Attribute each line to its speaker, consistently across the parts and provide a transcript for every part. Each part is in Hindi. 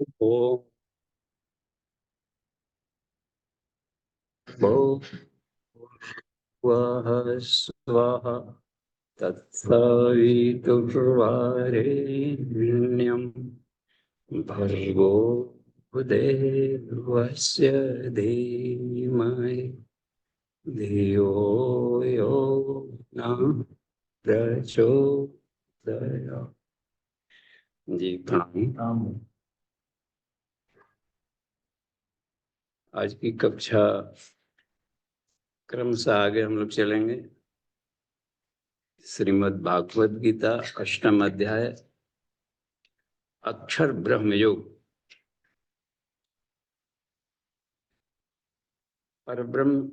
Speaker 1: ओम भुवः स्वः तत्सवितुर्वरेण्यं भर्गो देवस्य धीमहि धियो यो नः प्रचोदयात्। जी प्रणाम। आज की कक्षा क्रम से आगे हम लोग चलेंगे। श्रीमद् भागवत गीता अष्टम अध्याय अक्षर ब्रह्म योग। परब्रह्म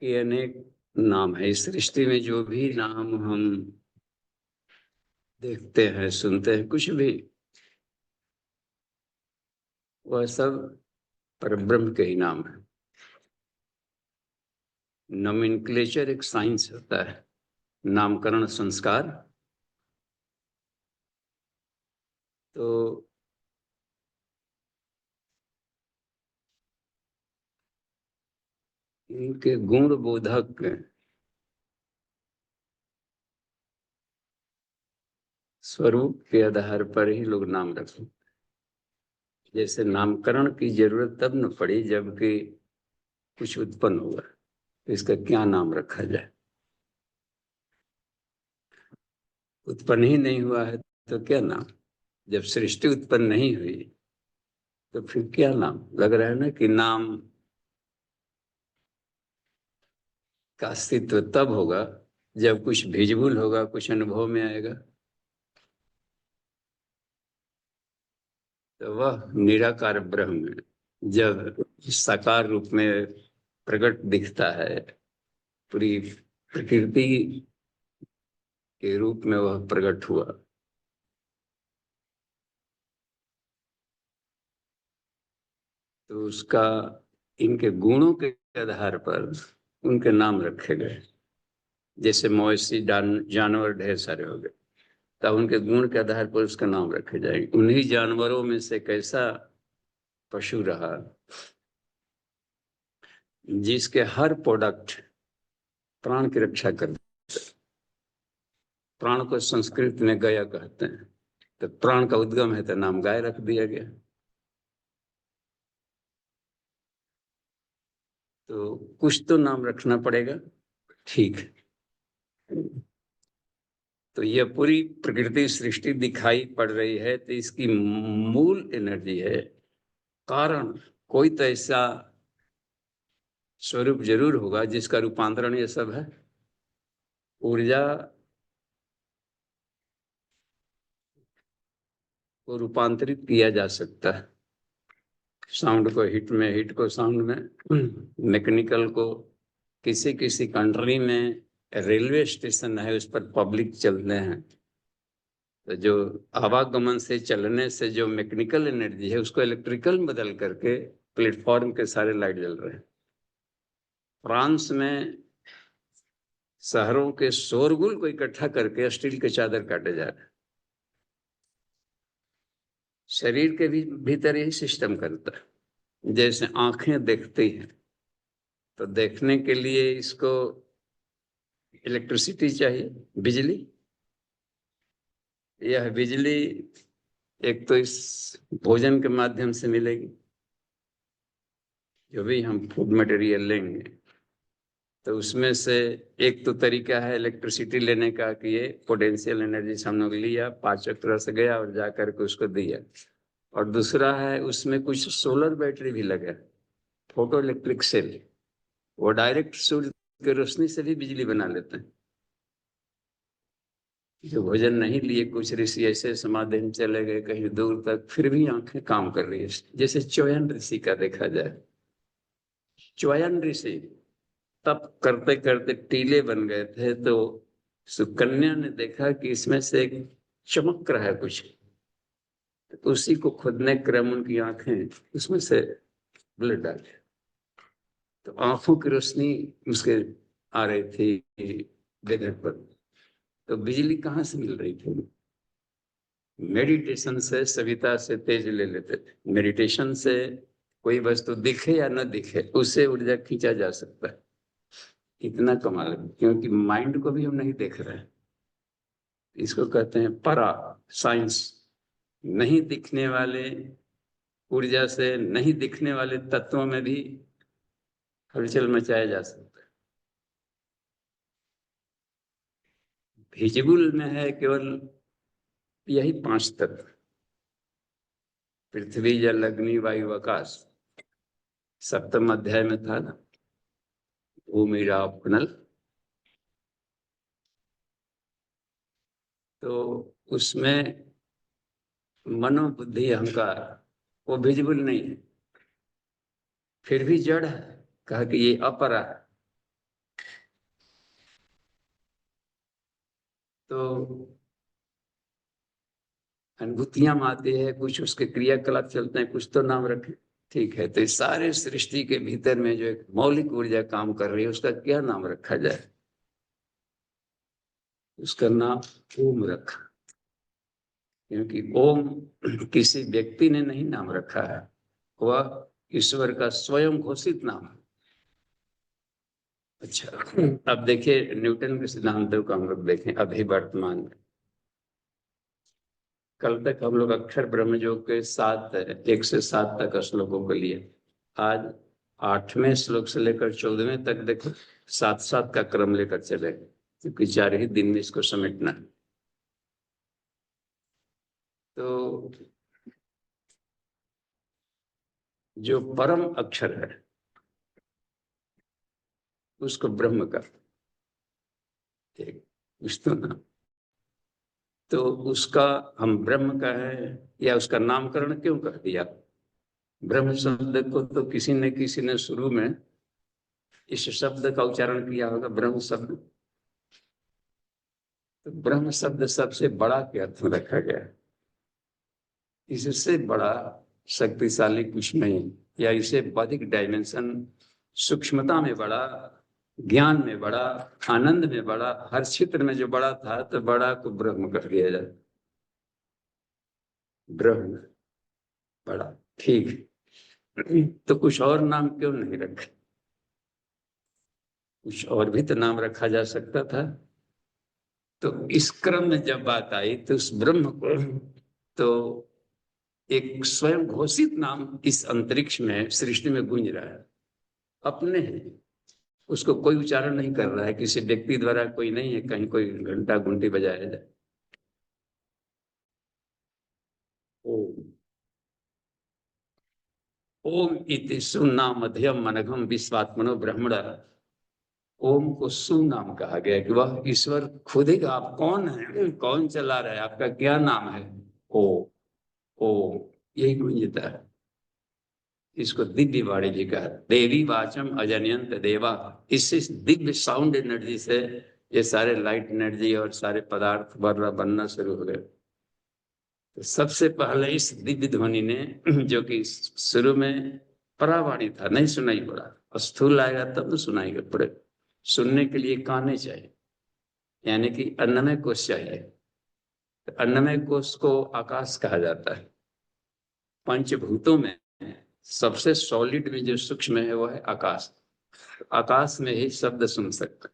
Speaker 1: के अनेक नाम है। इस सृष्टि में जो भी नाम हम देखते हैं, सुनते हैं, कुछ भी, वह सब परब्रह्म के ही नाम है। नोमेनक्लेचर एक साइंस होता है, नामकरण संस्कार। तो इनके गुण बोधक स्वरूप के आधार पर ही लोग नाम रखते। जैसे नामकरण की जरूरत तब न पड़ी जबकि कुछ उत्पन्न हुआ, तो इसका क्या नाम रखा जाए। उत्पन्न ही नहीं हुआ है तो क्या नाम। जब सृष्टि उत्पन्न नहीं हुई तो फिर क्या नाम। लग रहा है ना कि नाम का अस्तित्व तब होगा जब कुछ विजिबल होगा, कुछ अनुभव में आएगा। तो वह निराकार ब्रह्म जब साकार रूप में प्रकट दिखता है, पूरी प्रकृति के रूप में वह प्रकट हुआ, तो उसका इनके गुणों के आधार पर उनके नाम रखे गए। जैसे मवेशी जानवर ढेर सारे हो गए, तब उनके गुण के आधार पर उसका नाम रखे जाएंगे। उन्हीं जानवरों में से कैसा पशु रहा जिसके हर प्रोडक्ट प्राण की रक्षा करते। प्राण को संस्कृत में गया कहते हैं, तो प्राण का उद्गम है तो नाम गाय रख दिया गया। तो कुछ तो नाम रखना पड़ेगा। ठीक है, तो यह पूरी प्रकृति सृष्टि दिखाई पड़ रही है, तो इसकी मूल एनर्जी है कारण। कोई तो ऐसा स्वरूप जरूर होगा जिसका रूपांतरण ये सब है। ऊर्जा को रूपांतरित किया जा सकता है, साउंड को हिट में, हिट को साउंड में, मैकेनिकल को। किसी किसी कंट्री में रेलवे स्टेशन है, उस पर पब्लिक चलते हैं, तो जो आवागमन से, चलने से जो मैकेनिकल एनर्जी है उसको इलेक्ट्रिकल में बदल करके प्लेटफॉर्म के सारे लाइट जल रहे हैं। फ्रांस में शहरों के शोरगुल को इकट्ठा करके स्टील के चादर काटे जा रहे हैं। शरीर के भी भीतर यही सिस्टम करता है। जैसे आंखें देखती हैं, तो देखने के लिए इसको इलेक्ट्रिसिटी चाहिए, बिजली। यह बिजली एक तो इस भोजन के माध्यम से मिलेगी, जो भी हम फूड मटेरियल लेंगे, तो उसमें से एक तो तरीका है इलेक्ट्रिसिटी लेने का कि ये पोटेंशियल एनर्जी से हम लोग लिया, पाचक रस गया और जा करके उसको दिया। और दूसरा है उसमें कुछ सोलर बैटरी भी लगे, फोटो इलेक्ट्रिक सेल, वो डायरेक्ट सूर्य की रोशनी से भी बिजली बना लेते हैं। जो भोजन नहीं लिए, कुछ ऋषि ऐसे समाधि में चले गए कहीं दूर तक, फिर भी आंखें काम कर रही है। जैसे चौयन ऋषि का देखा जाए, चौयन ऋषि तप करते करते टीले बन गए थे, तो सुकन्या ने देखा कि इसमें से एक चमक रहा है कुछ, तो उसी को खोदने क्रम उनकी आंखें उसमें से ब्लड डाले, तो आंखों की रोशनी उसके आ रही थी जगह पर। तो बिजली कहाँ से मिल रही थी। मेडिटेशन से, सविता से तेज ले लेते थे। मेडिटेशन से कोई वस्तु दिखे या न दिखे उससे ऊर्जा खींचा जा सकता है। इतना कमाल है, क्योंकि माइंड को भी हम नहीं देख रहे हैं। इसको कहते हैं परा साइंस। नहीं दिखने वाले ऊर्जा से, नहीं दिखने वाले तत्वों में भी हलचल मचाया जा सकता है। विजिबल में है केवल यही 5 तत्व, पृथ्वी जल अग्नि वायु आकाश। 7वें अध्याय में था ना, भूमि राप नल। तो उसमें मनोबुद्धि अहंकार वो विजिबल नहीं है, फिर भी जड़ है। कहा कि ये अपरा है। तो अनुभूतियां आती है, कुछ उसके क्रियाकलाप चलते हैं, कुछ तो नाम रखे। ठीक है, तो इस सारे सृष्टि के भीतर में जो एक मौलिक ऊर्जा काम कर रही है, उसका क्या नाम रखा जाए? उसका नाम ओम रखा, क्योंकि ओम किसी व्यक्ति ने नहीं नाम रखा है, वह ईश्वर का स्वयं घोषित नाम है। अच्छा, अब देखिए न्यूटन के सिद्धांतों को हम लोग देखें अभी वर्तमान में। कल तक हम लोग अक्षर ब्रह्मयोग के 1 से 7 तक श्लोकों को लिए। आज 8वें श्लोक से लेकर 14वें तक देखो, 7-7 का क्रम लेकर चले, क्योंकि 4 ही दिन में इसको समेटना है। तो जो परम अक्षर है उसको ब्रह्म का विष्णु नाम, तो उसका हम ब्रह्म का है, या उसका नामकरण क्यों कर दिया? ब्रह्म शब्द को तो किसी ने शुरू में इस शब्द का उच्चारण किया होगा, ब्रह्म शब्द। तो ब्रह्म शब्द सबसे बड़ा के अर्थ में रखा गया है। इससे बड़ा शक्तिशाली कुछ नहीं, या इसे अधिक डायमेंशन, सूक्ष्मता में बड़ा, ज्ञान में बड़ा, आनंद में बड़ा, हर क्षेत्र में जो बड़ा था, तो बड़ा को ब्रह्म कर दिया जाए। ब्रह्म बड़ा, ठीक। तो कुछ और नाम क्यों नहीं रखे? कुछ और भी तो नाम रखा जा सकता था। तो इस क्रम में जब बात आई तो उस ब्रह्म को तो एक स्वयं घोषित नाम इस अंतरिक्ष में, सृष्टि में गूंज रहा है, अपने है। उसको कोई उच्चारण नहीं कर रहा है, किसी व्यक्ति द्वारा कोई नहीं है, कहीं कोई घंटा घंटी बजाया जाए। ओम ओम इति सुनामध्यम अनघम विश्वात्मनो ब्रह्मण। ओम को सु नाम कहा गया कि वह ईश्वर खुद ही। आप कौन है, कौन चला रहा है, आपका क्या नाम है? ओ ओम, यही गूंजता है। इसको दिव्य वाणी जी कहा, देवी वाचम अजन्यंत देवा। इससे दिव्य साउंड एनर्जी से ये सारे लाइट एनर्जी और सारे पदार्थ बनना शुरू हो गए। तो सबसे पहले इस दिव्य ध्वनि ने, जो कि शुरू में परावाणी था, नहीं सुनाई पड़ा, स्थूल आएगा तब तो सुनाई पड़े। सुनने के लिए काने चाहिए, यानी कि अन्नमय कोश चाहिए। तो अन्नमय कोश को आकाश कहा जाता है। पंचभूतों में सबसे सॉलिड में जो सूक्ष्म है वो है आकाश। आकाश में ही शब्द सुन सकते।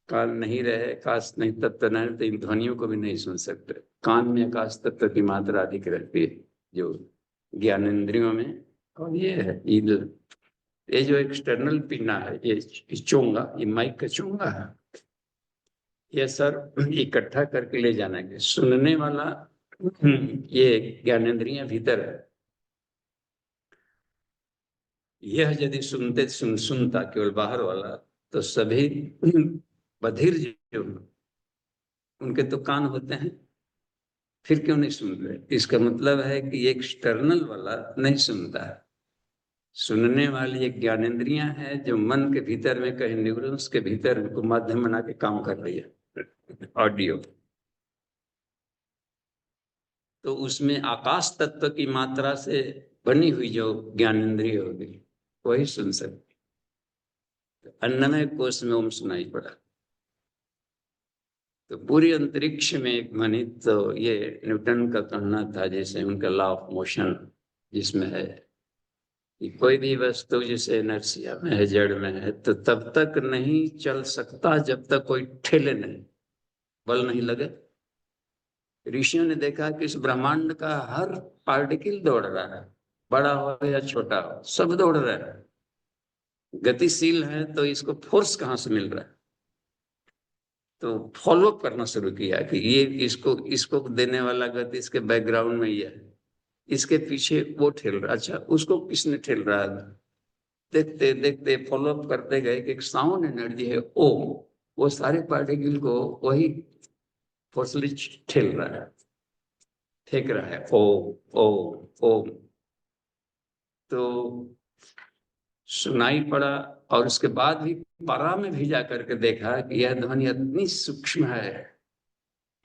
Speaker 1: कान नहीं रहे, आकाश नहीं तत्व नहीं, तो इन ध्वनियों को भी नहीं सुन सकते। कान में आकाश तत्व की मात्रा अधिक रहती है, जो ज्ञानेंद्रियों में। और ये है ये जो एक्सटर्नल पिन्ना है, ये चोंगा, ये माइक का चोंगा है, ये सर इकट्ठा करके ले जाना है। सुनने वाला ये ज्ञानेंद्रियां भीतर है। यह यदि सुनता केवल बाहर वाला, तो सभी बधिर जो उनके तो कान होते हैं, फिर क्यों नहीं सुन रहे? इसका मतलब है कि एक्सटर्नल वाला नहीं सुनता है। सुनने वाली एक ज्ञानेंद्रियां है, जो मन के भीतर में कहीं न्यूरॉन्स के भीतर उनको माध्यम बना के काम कर रही है, ऑडियो। तो उसमें आकाश तत्व की मात्रा से बनी हुई जो ज्ञानेंद्रिय होगी वही सुन सकती। अन्नमय कोश में ओम सुनाई पड़ा। तो पूरी अंतरिक्ष में एक ध्वनि, तो ये न्यूटन का कहना था, जैसे उनका लॉ ऑफ मोशन जिसमें है कि कोई भी वस्तु जैसे इनर्शिया में है, जड़ में है, तो तब तक नहीं चल सकता जब तक कोई ठेले नहीं, बल नहीं लगे। ऋषियों ने देखा कि इस ब्रह्मांड का हर पार्टिकल दौड़ रहा है, बड़ा हो या छोटा हो, सब दौड़ रहा है, गतिशील है, तो इसको फोर्स कहाँ से मिल रहा है? तो फॉलो अप करना शुरू किया कि ये इसको इसको देने वाला गति इसके बैकग्राउंड में ही है, इसके पीछे वो ठेल रहा, अच्छा उसको किसने ठेल रहा है? देखते देखते फॉलो अप करते गए कि एक साउंड एनर्जी है ओम, वो सारे पार्टिकल को वही फोर्सली ठेल रहा है, फेंक रहा है, ओम ओम ओम। तो सुनाई पड़ा, और उसके बाद भी परा में भी जा करके देखा कि यह ध्वनि इतनी सूक्ष्म है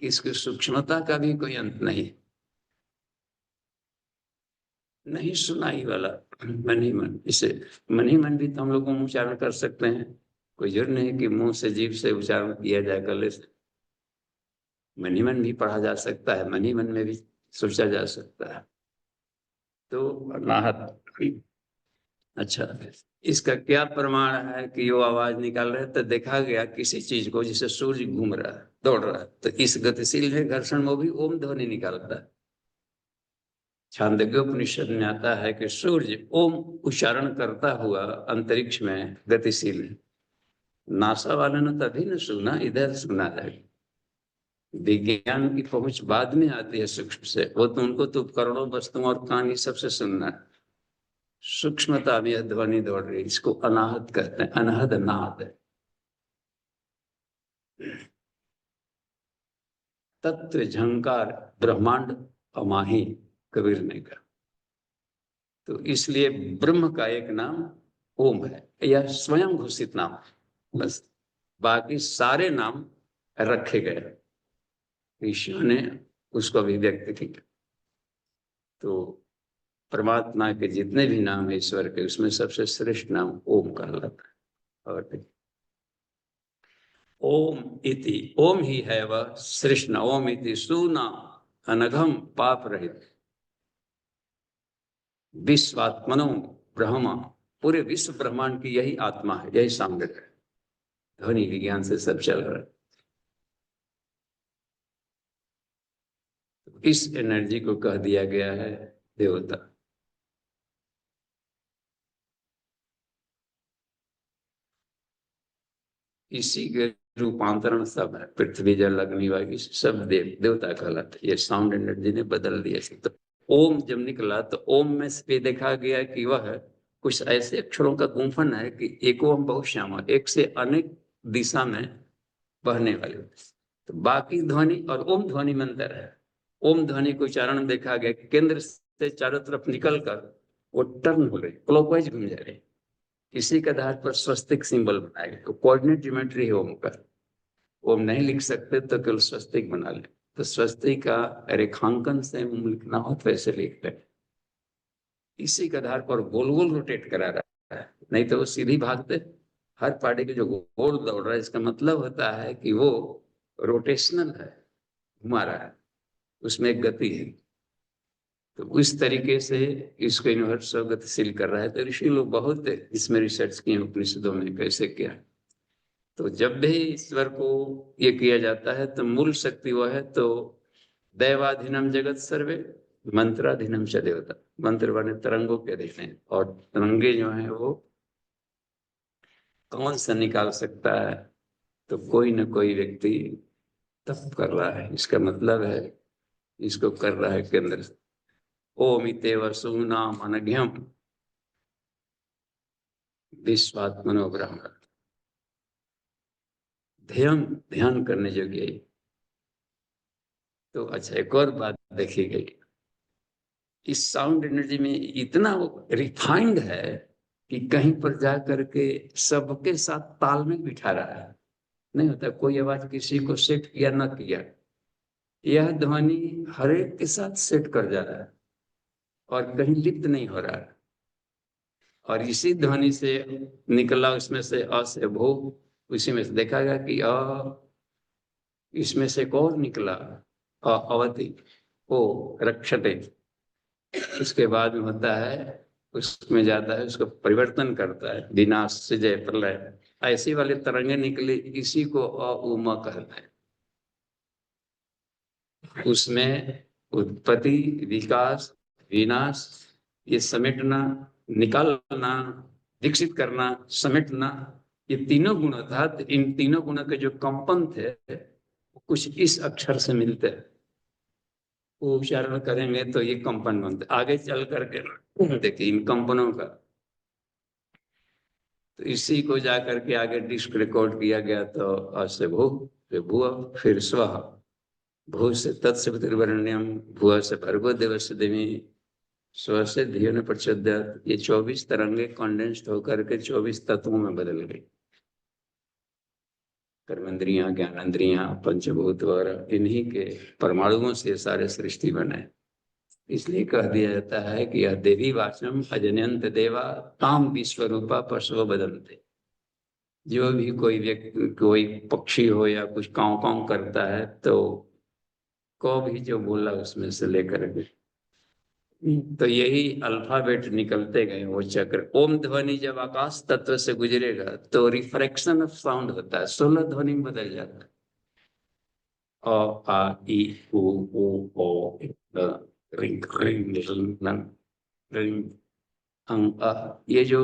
Speaker 1: कि इसकी सूक्ष्मता का भी कोई अंत नहीं। नहीं सुनाई वाला मन ही मन, इसे मन ही मन भी तो हम लोग उच्चारण कर सकते हैं, कोई जरूर नहीं कि मुंह से जीभ से उच्चारण किया जाए गले से। मन ही मन भी पढ़ा जा सकता है, मन ही मन में भी सोचा जा सकता है। तो अनाहत, अच्छा इसका क्या प्रमाण है कि वो आवाज निकाल रहे? तो देखा गया किसी चीज को, जैसे सूर्य घूम रहा है, दौड़ रहा है, तो इस गतिशील है घर्षण में भी ओम ध्वनि निकालता है। छांदोग्य उपनिषद में आता है कि सूर्य ओम उच्चारण करता हुआ अंतरिक्ष में गतिशील है। नासा वाले ने तभी न सुना, इधर सुना है। विज्ञान की पहुंच बाद में आती है सूक्ष्म से, वो तो उनको तो करोड़ों वस्तुओं और कहानी सबसे सुनना है। सूक्ष्मता में ध्वनि दौड़ रही, इसको अनाहत कहते हैं, अनहद नाद। तत्व झंकार ब्रह्मांड अमाही, कबीर ने कहा। तो इसलिए ब्रह्म का एक नाम ओम है, यह स्वयं घोषित नाम, बस बाकी सारे नाम रखे गए, ईश्वर ने उसको अभिव्यक्त किया। तो परमात्मा के जितने भी नाम है ईश्वर के, उसमें सबसे श्रेष्ठ नाम ओम कहलाता है। और ओम इति, ओम ही है वह श्रेष्ठ नाम। ओम इति सुनाम अनघम पाप रहित विश्वात्मनो ब्रह्मा, पूरे विश्व ब्रह्मांड की यही आत्मा है, यही सामर्थ्य है। ध्वनि विज्ञान से सब चल रहा है। इस एनर्जी को कह दिया गया है देवता। इसी के रूपांतरण सब है, पृथ्वी जल अग्नि वायु सब देवता कहलाते। ये साउंड एनर्जी ने बदल दिया। तो ओम जब निकला तो ओम में से देखा गया कि वह कुछ ऐसे अक्षरों का गुंफन है कि एक ओम बहुश्यामा, एक से अनेक दिशा में बहने वाले। तो बाकी ध्वनि और ओम ध्वनि में अंतर है। ओम ध्वनि को उच्चारण देखा गया केंद्र से चारों तरफ निकलकर वो टर्न हो रहे, क्लॉकवाइज घूम जा रहे। इसी के आधार पर स्वस्तिक सिंबल बनाएगा, तो कोऑर्डिनेट ज्योमेट्री है ओम का। ओम नहीं लिख सकते तो केवल स्वस्तिक बना ले, तो स्वस्तिक का रेखांकन से लिखना हो तो ऐसे लिख ले। इसी के आधार पर गोल गोल रोटेट करा रहा है, नहीं तो वो सीधी भागते। हर पार्टी के जो गोल दौड़ रहा है, इसका मतलब होता है कि वो रोटेशनल है, घुमा रहा है, उसमें एक गति है। तो उस तरीके से इसको यूनिवर्स गतिशील कर रहा है। तो ऋषि लोग बहुत इसमें रिसर्च किए उपनिषदों में, कैसे क्या। तो जब भी ईश्वर को ये किया जाता है तो मूल शक्ति वह है। तो दैवाधीनम जगत सर्वे मंत्राधीनम च देवता, मंत्र बने तरंगों के अधीन है, और तरंगे जो है वो कौन सा निकाल सकता है? तो कोई न कोई व्यक्ति तप कर रहा है, इसका मतलब है इसको कर रहा है केंद्र से। ओमिते वसुनाम अनघ्यम विश्वात्मनो ब्रह्म, ध्यान ध्यान करने योग्य। तो अच्छा एक और बात देखी गई, इस साउंड एनर्जी में इतना वो रिफाइंड है कि कहीं पर जा करके सबके साथ तालमेल बिठा रहा है। नहीं होता कोई आवाज किसी को सेट किया ना किया, यह ध्वनि हर एक के साथ सेट कर जा रहा है और कहीं लिप्त नहीं हो रहा है। और इसी ध्वनि से निकला उसमें से अ से भू, उसी में से देखा गया कि इसमें से एक और निकला अवधि ओ रक्षते, उसके बाद में होता है, उसमें जाता है, उसको परिवर्तन करता है, विनाश से जय प्रलय, ऐसी वाले तरंगे निकली, इसी को उमा कहता है। उसमें उत्पत्ति, विकास, विनाश, ये समेटना, निकालना, विकसित करना, समेटना, ये तीनों गुण था। इन तीनों गुणों के जो कंपन थे कुछ इस अक्षर से मिलते हैं, वो उच्चारण करेंगे तो ये कंपन बनते, आगे चल करके देखिए इन कंपनों का, तो इसी को जाकर के आगे डिस्क रिकॉर्ड किया गया। तो अस्य भू, फिर भुव, फिर स्व, भू से तत्सवितुर्वरेण्यम, भुव से भर्गो देवस्य धीमहि, स्व से धियो न प्रचोदयात्। ये 24 तरंगे कंडेंस्ड होकर के 24 तत्वों में बदल गई। कर्मेंद्रियां, ज्ञानेंद्रियां, पंचभूत वगैरह, इन्हीं के परमाणुओं से सारे सृष्टि बने। इसलिए कह दिया जाता है कि यह देवी वाचम अजन्यंत देवा ताम विश्वरूपा पशु बदलते। जो भी कोई व्यक्ति, कोई पक्षी हो या कुछ कांव कांव करता है, तो को भी जो बोला उसमें से लेकर के, तो यही अल्फाबेट निकलते गए वो चक्र। ओम ध्वनि जब आकाश तत्व से गुजरेगा तो रिफ्रैक्शन ऑफ साउंड होता है, 16 ध्वनि में बदल जाता है। अ आ ई उ ओ रिंग रिंग रिंग रिंग अंग अ, ये जो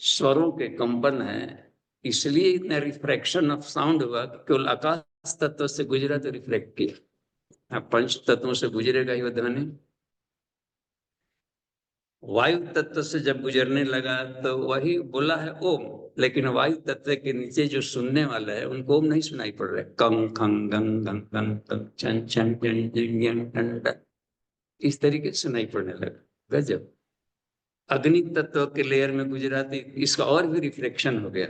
Speaker 1: स्वरों के कंपन है, इसलिए इतना रिफ्रैक्शन ऑफ साउंड हुआ कि केवल आकाश तत्व से गुजरा तो रिफ्लेक्ट किया। पंच तत्वों से गुजरेगा ही वो ध्वनि। वायु तत्व से जब गुजरने लगा तो वही बोला है ओम, लेकिन वायु तत्व के नीचे जो सुनने वाला है उनको ओम नहीं सुनाई पड़ रहा है। कंग खंग गंग गंग गंग गंग छन छन जन जन जन टन टन, इस तरीके से सुनाई पड़ने लगा। गजब। अग्नि तत्व के लेयर में गुजराती, इसका और भी रिफ्लेक्शन हो गया।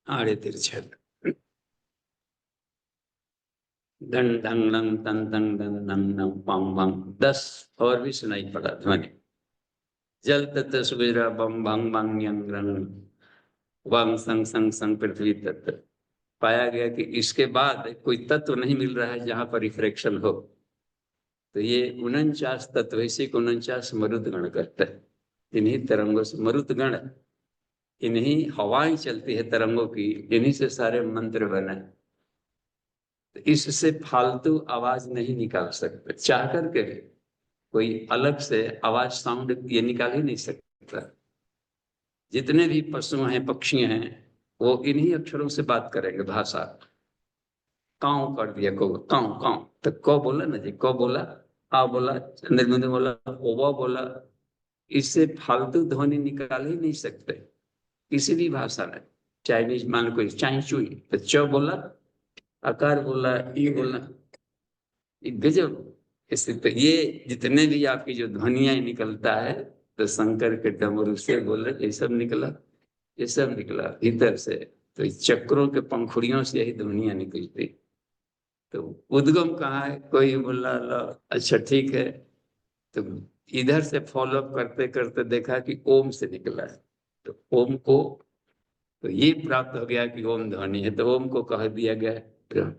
Speaker 1: आड़े तिरछे दन दंग दंग तन दंग दन दंग दंग पम बम, 10 और भी सुनाई पड़ा ध्वनि। जल तत्व से गुजरा बम भंग भंग यंग रंग, वंग संग संग संग पृथ्वी तत्व। पाया गया कि इसके बाद कोई तत्व नहीं मिल रहा है जहां पर रिफ्लेक्शन हो। तो ये 49 तत्व, इसी को 49 मरुदगण कहते हैं। इन्हीं तरंगों से मरुदगण, इन्हीं हवाएं चलती है तरंगों की, इन्हीं से सारे मंत्र बने। तो इससे फालतू आवाज नहीं निकाल सकते, चाह करके भी कोई अलग से आवाज साउंड ये निकाल ही नहीं सकता। जितने भी पशु हैं, पक्षी हैं, वो इन्हीं अक्षरों से बात करेंगे भाषा। काव कर दिया, को काव काव, तो क बोला ना जी, क बोला, आ बोला, चंद्रबिंदु बोला, ओवा बोला। इससे फालतू ध्वनि निकाल ही नहीं सकते किसी भी भाषा में। चाइनीज मान लो कोई चाई चुई, तो च बोला, आकार बोला, ई बोला, गजब। इससे तो ये जितने भी आपकी जो ध्वनिया निकलता है, तो शंकर के डमरू से बोले ये सब निकला, ये सब निकला भीतर से। तो इस चक्रों के पंखुड़ियों से यही ध्वनिया निकलती। तो उद्गम कहाँ है, कोई बोला ला, अच्छा ठीक है, तो इधर से फॉलो अप करते करते देखा कि ओम से निकला है। तो ओम को, तो ये प्राप्त हो गया कि ओम ध्वनि है, तो ओम को कह दिया गया ब्रह्म।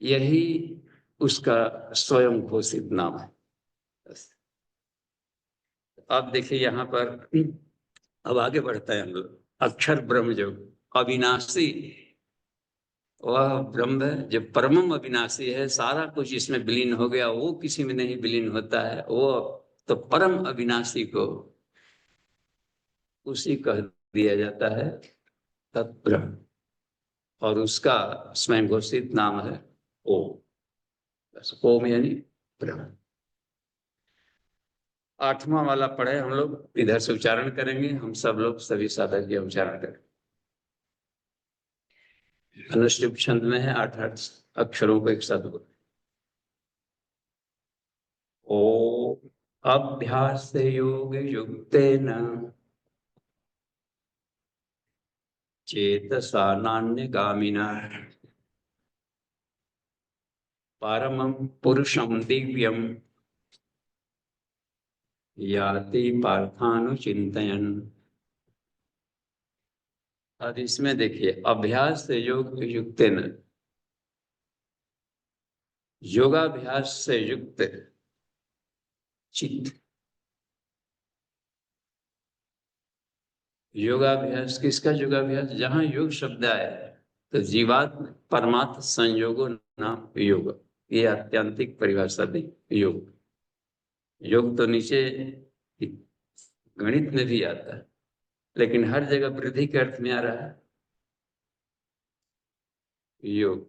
Speaker 1: यही उसका स्वयं घोषित नाम है। अब देखिए यहाँ पर, अब आगे बढ़ता है हम लोग। अक्षर ब्रह्म जो अविनाशी, वह ब्रह्म है जो परमम अविनाशी है। सारा कुछ इसमें विलीन हो गया, वो किसी में नहीं विलीन होता है। वो तो परम अविनाशी को उसी कह दिया जाता है तत्ब्रह्म, और उसका स्वयं घोषित नाम है ओम। बस ओम यानी ब्रह्म। 8वां वाला पढ़े हम लोग, इधर से उच्चारण करेंगे हम सब लोग, सभी साधक ये उच्चारण करें। अनुष्टुप छंद में है, 8 अक्षरों को एक साथ बोल। ओ अभ्यास योग युक्तेन चेतसा नान्यगामिना परमं पुरुषं दिव्यं याति पार्थानुचिन्तयन्। और इसमें देखिए, अभ्यास से योग युक्तेन, योगाभ्यास से युक्त चित्त। योगाभ्यास किसका योगाभ्यास? जहां योग शब्द आए तो जीवात्म परमात्म संयोगो नाम योग, ये आत्यंतिक परिभाषा दी। योग, योग तो नीचे गणित में भी आता है, लेकिन हर जगह वृद्धि के अर्थ में आ रहा है योग।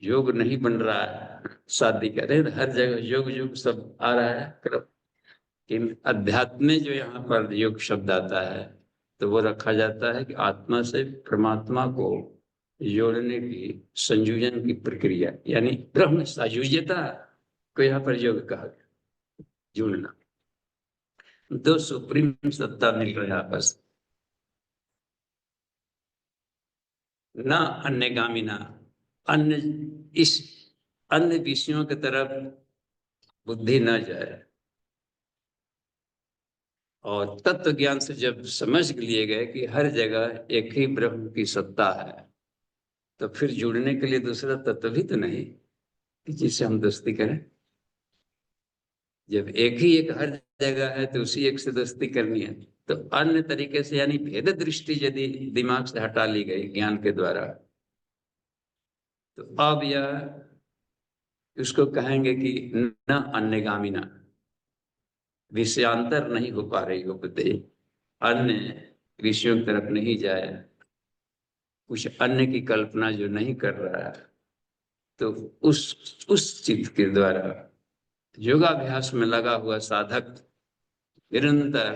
Speaker 1: योग नहीं बन रहा है, शादी कर रहे हैं हर जगह योग योग सब आ रहा है क्रम। लेकिन अध्यात्म में जो यहाँ पर योग शब्द आता है तो वो रखा जाता है कि आत्मा से परमात्मा को जोड़ने की, संयोजन की प्रक्रिया, यानी ब्रह्म सायुज्यता को यहाँ पर योग कहा गया। जुड़ना, दो सुप्रीम सत्ता मिल रहे हैं आपस, न अन्यगामिना, अन्य इस अन्य विषयों की तरफ बुद्धि न जाए। और तत्व ज्ञान से जब समझ लिए गए कि हर जगह एक ही ब्रह्म की सत्ता है, तो फिर जुड़ने के लिए दूसरा तत्व भी तो नहीं कि जिससे हम दोस्ती करें। जब एक ही एक हर जगह है तो उसी एक से दोस्ती करनी है। तो अन्य तरीके से, यानी भेद दृष्टि यदि दिमाग से हटा ली गई ज्ञान के द्वारा, तो अब यह उसको कहेंगे कि न अन्यगामिना, विषयांतर नहीं हो पा रही हो बुद्धि, अन्य विषयों की तरफ नहीं जाए, कुछ अन्य की कल्पना जो नहीं कर रहा है, तो उस चित्त के द्वारा योगाभ्यास में लगा हुआ साधक निरंतर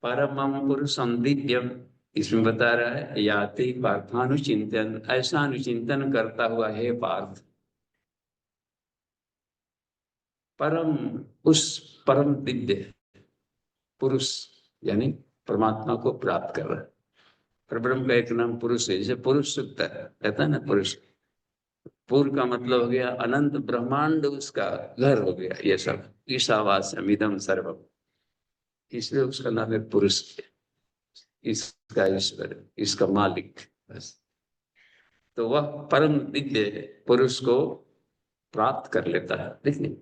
Speaker 1: परमम पुरुषम दिव्यम, इसमें बता रहा है, याति पार्थानुचिंतन, ऐसा अनुचिंतन करता हुआ है पार्थ, परम, उस परम दिव्य पुरुष यानी परमात्मा को प्राप्त कर रहा है। पर ब्रह्म का एक नाम पुरुष है, जैसे पुरुष सुक्त है, कहता है ना पुरुष। पूर्व का मतलब हो गया अनंत ब्रह्मांड, उसका घर हो गया ये सब, ईशावास्यम इदम सर्वम, इसलिए उसका नाम है पुरुष, इसका ईश्वर, इसका मालिक बस। तो वह परम दिव्य पुरुष को प्राप्त कर लेता है। देखिए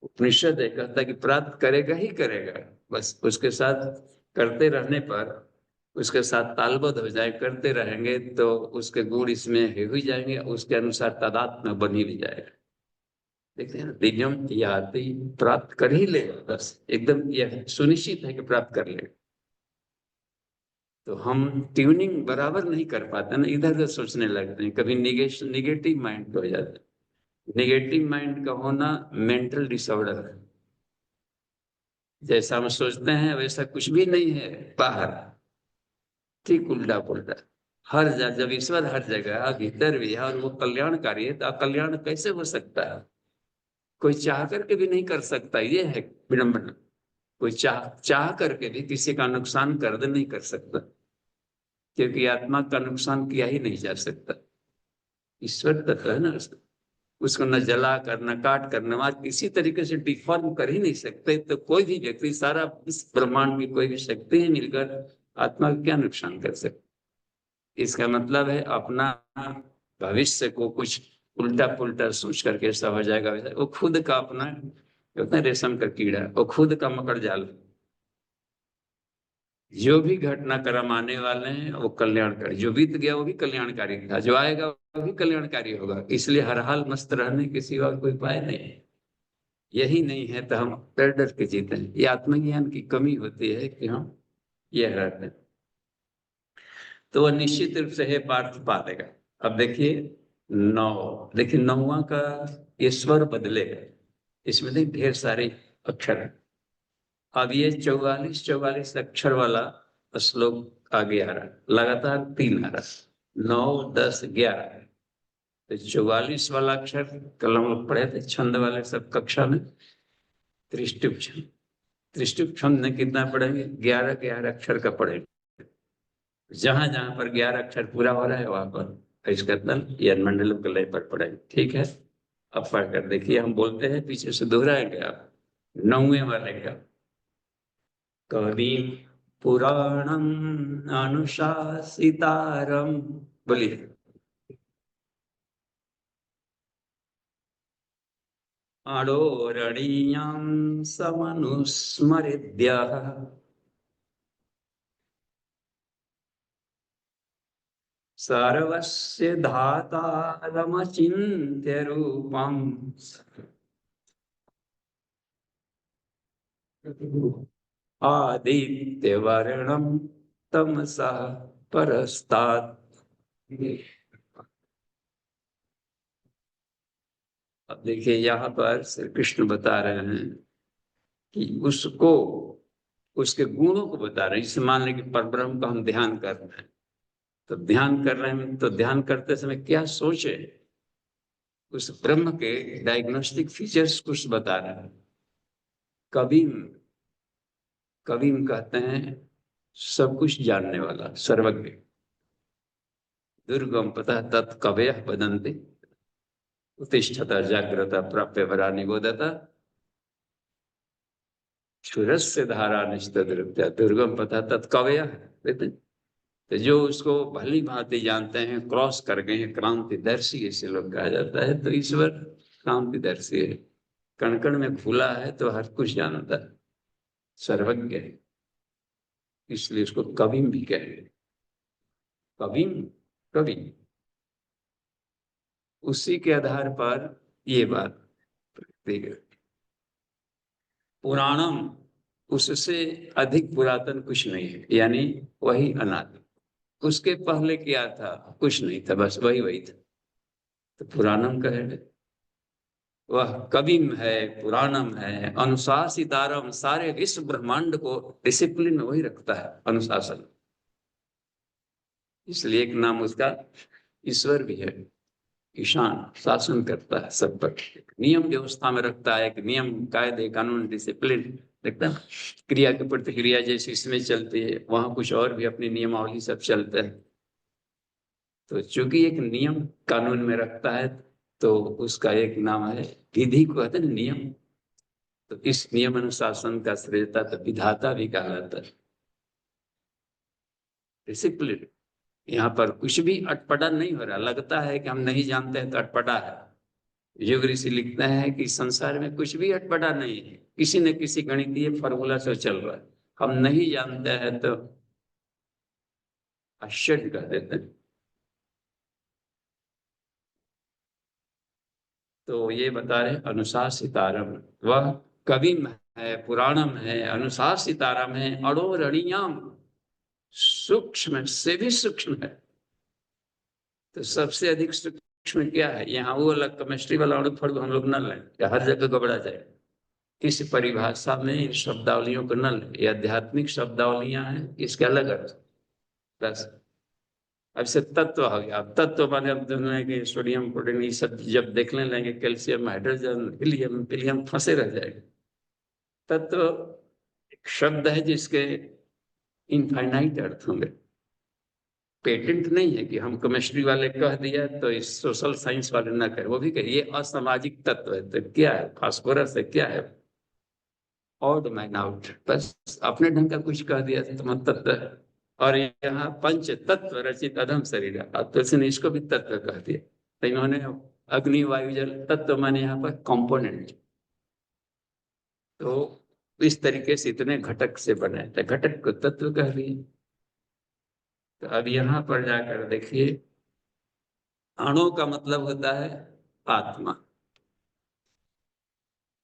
Speaker 1: उपनिषद कहता है कि प्राप्त करेगा ही करेगा, बस उसके साथ करते रहने पर, उसके साथ तालबद्ध हो जाए, करते रहेंगे तो उसके गुण इसमें हो ही जाएंगे, उसके अनुसार तादात्म्य बन ही भी जाएगा। देखते हैं ना, दिव्यम याति, प्राप्त कर ही लेगा, बस एकदम यह सुनिश्चित है कि प्राप्त कर लेगा। तो हम ट्यूनिंग बराबर नहीं कर पाते ना, इधर उधर सोचने लगते हैं, कभी निगेटिव माइंड हो जाता है। निगेटिव माइंड का होना मेंटल डिसऑर्डर है। जैसा हम सोचते हैं वैसा कुछ भी नहीं है बाहर, ठीक उल्टा पुल्टा। हर जगह, जब ईश्वर हर जगह भीतर भी है और वो कल्याणकारी है, तो अकल्याण कैसे हो सकता है? कोई चाह करके भी नहीं कर सकता, ये है विडंबना। कोई चाह चाह करके भी किसी का नुकसान कर दे नहीं कर सकता, क्योंकि आत्मा का नुकसान किया ही नहीं जा सकता। ईश्वर तत्व है ना, उसको न जला कर, न काट कर, न मार, किसी तरीके से डिफॉर्म कर ही नहीं सकते। तो कोई भी व्यक्ति, सारा इस ब्रह्मांड की कोई भी शक्ति ही मिलकर आत्मा का क्या नुकसान कर सकते? इसका मतलब है अपना भविष्य को कुछ उल्टा पुल्टा सोच करके ऐसा हो जाएगा वैसा, वो खुद का अपना होता है रेशम का कीड़ा, वो खुद का मकर जाल। जो भी घटनाक्रम आने वाले हैं वो कल्याणकारी, जो बीत गया वो भी कल्याणकारी था, जो आएगा वो भी कल्याणकारी होगा। इसलिए हर हाल मस्त रहने के सिवा कोई उपाय नहीं है। यही नहीं है तो हम डर डर के जीते हैं। ये आत्मज्ञान की कमी होती है कि हम यह रहते हैं। तो वह निश्चित रूप से है पार्थ पा देगा। अब देखिए नौ, देखिए नौवा का ईश्वर बदलेगा, इसमें देखिए ढेर सारे अक्षर हैं। अब ये 44 अक्षर वाला श्लोक आगे आ रहा है, लगातार 3 आ रहा है, 9, 10, 11। तो 44 वाला अक्षर कल हम लोग पढ़े थे छंद वाले सब कक्षा में, त्रिष्टुप छंद। त्रिष्टुप छंद में कितना पढ़ेंगे? 11 अक्षर का पढ़ेंगे। जहां जहां पर 11 अक्षर पूरा हो रहा है वहां पर इसका तल या मंडलम के लय पर पढ़ेंगे, ठीक है? अब पढ़कर देखिए, हम बोलते हैं पीछे से दोहराएंगे आप। 9वें वाले का करीम पुराणम अनुशासितारम। बोलिए। अडोरणीयं समनुस्मरेद्यः सर्वस्य धातारमचिन्त्य रूपम् आदित्यवर्णं तमसः परस्तात्। अब देखिए यहाँ पर श्री कृष्ण बता रहे हैं कि उसको, उसके गुणों को बता रहे हैं। जैसे मान लें कि परब्रह्म का हम ध्यान कर रहे हैं, तो ध्यान कर रहे हैं तो ध्यान करते समय क्या सोचे, उस ब्रह्म के डायग्नोस्टिक फीचर्स कुछ बता रहे हैं। कबीम, कबीम कहते हैं सब कुछ जानने वाला, सर्वज्ञ। दुर्गम पता तत्कवयः वदन्ति उत्तिष्ठता जाग्रता प्राप्य वरा निबोधता क्षुरस्य धारा निस्तद्रव्या दुर्गम पता तत्कवयः। तो जो उसको भली भांति जानते हैं, क्रॉस कर गए हैं, क्रांतिदर्शी इसे लोग कहा जाता है। तो ईश्वर क्रांतिदर्शी है, कण कण में खुला है तो हर कुछ जानता है, सर्वज्ञ है, इसलिए उसको कविम भी कहे। कविम, कवि। उसी के आधार पर ये बात देखिए, पुराणम, उससे अधिक पुरातन कुछ नहीं है, यानी वही अनादि। उसके पहले क्या था, कुछ नहीं था, बस वही वही था, तो पुराणम कहे। वह कविम है, पुराणम है, अनुशासितारम, सारे विश्व ब्रह्मांड को डिसिप्लिन में वही रखता है, अनुशासन। इसलिए एक नाम उसका ईश्वर भी है। ईशान शासन करता है सब पर, नियम व्यवस्था में रखता है, एक नियम कायदे कानून डिसिप्लिन देखता है। क्रिया की प्रतिक्रिया जैसे इसमें चलती है, वहां कुछ और भी अपनी नियमावली सब चलते हैं। तो चूंकि एक नियम कानून में रखता है, तो उसका एक नाम है, विधि को कहते हैं नियम। तो इस नियम अनुशासन का श्रेयता तो विधाता भी कहलाता है, डिसिप्लिन। यहाँ पर कुछ भी अटपटा नहीं हो रहा, लगता है कि हम नहीं जानते हैं तो अटपटा है। युग ऋषि लिखता है कि संसार में कुछ भी अटपटा नहीं है, किसी न किसी गणितीय फॉर्मूला से चल रहा है। हम नहीं जानते हैं तो आश्चर्य कर देते हैं। तो ये बता रहे अनुशासितारम, वह कविम है, पुराणम है, अनुशासितारम है, अड़ोरणीयाम, सूक्ष्म से भी सूक्ष्म है। तो सबसे अधिक सूक्ष्म क्या है, यहाँ वो अलग केमिस्ट्री वाला अणु फड़ू हम लोग न लें, या हर जगह घबरा जाए। इस परिभाषा में इन शब्दावलियों को न लें, ये आध्यात्मिक शब्दावलियां हैं, इसके अलग अर्थ। बस अब से तत्व हो गया। अब तत्व माने अब दुनिया के सोडियम प्रोटीन ये सब जब देखने लेंगे, कैल्शियम हाइड्रोजन हीलियम पीलियम फंसे रह जाएंगे। तत्व एक शब्द है जिसके इनफाइनाइट अर्थ होंगे। पेटेंट नहीं है कि हम केमिस्ट्री वाले कह दिया तो इस सोशल साइंस वाले ना करें, वो भी कहे ये असामाजिक तत्व है, तो क्या है, फास्फोरस है, क्या है, ऑड मैन आउट, बस अपने ढंग का कुछ कह दिया तो मतलब तत्व है। और यहाँ पंच तत्व रचित अधम शरीर, तो इसने इसको भी तत्व कह दिया। तो इन्होंने अग्नि वायु जल तत्व माने यहाँ पर कंपोनेंट। तो इस तरीके से इतने घटक से बने, तो घटक को तत्व कह दिए। तो अब यहाँ पर जाकर देखिए, अणु का मतलब होता है आत्मा,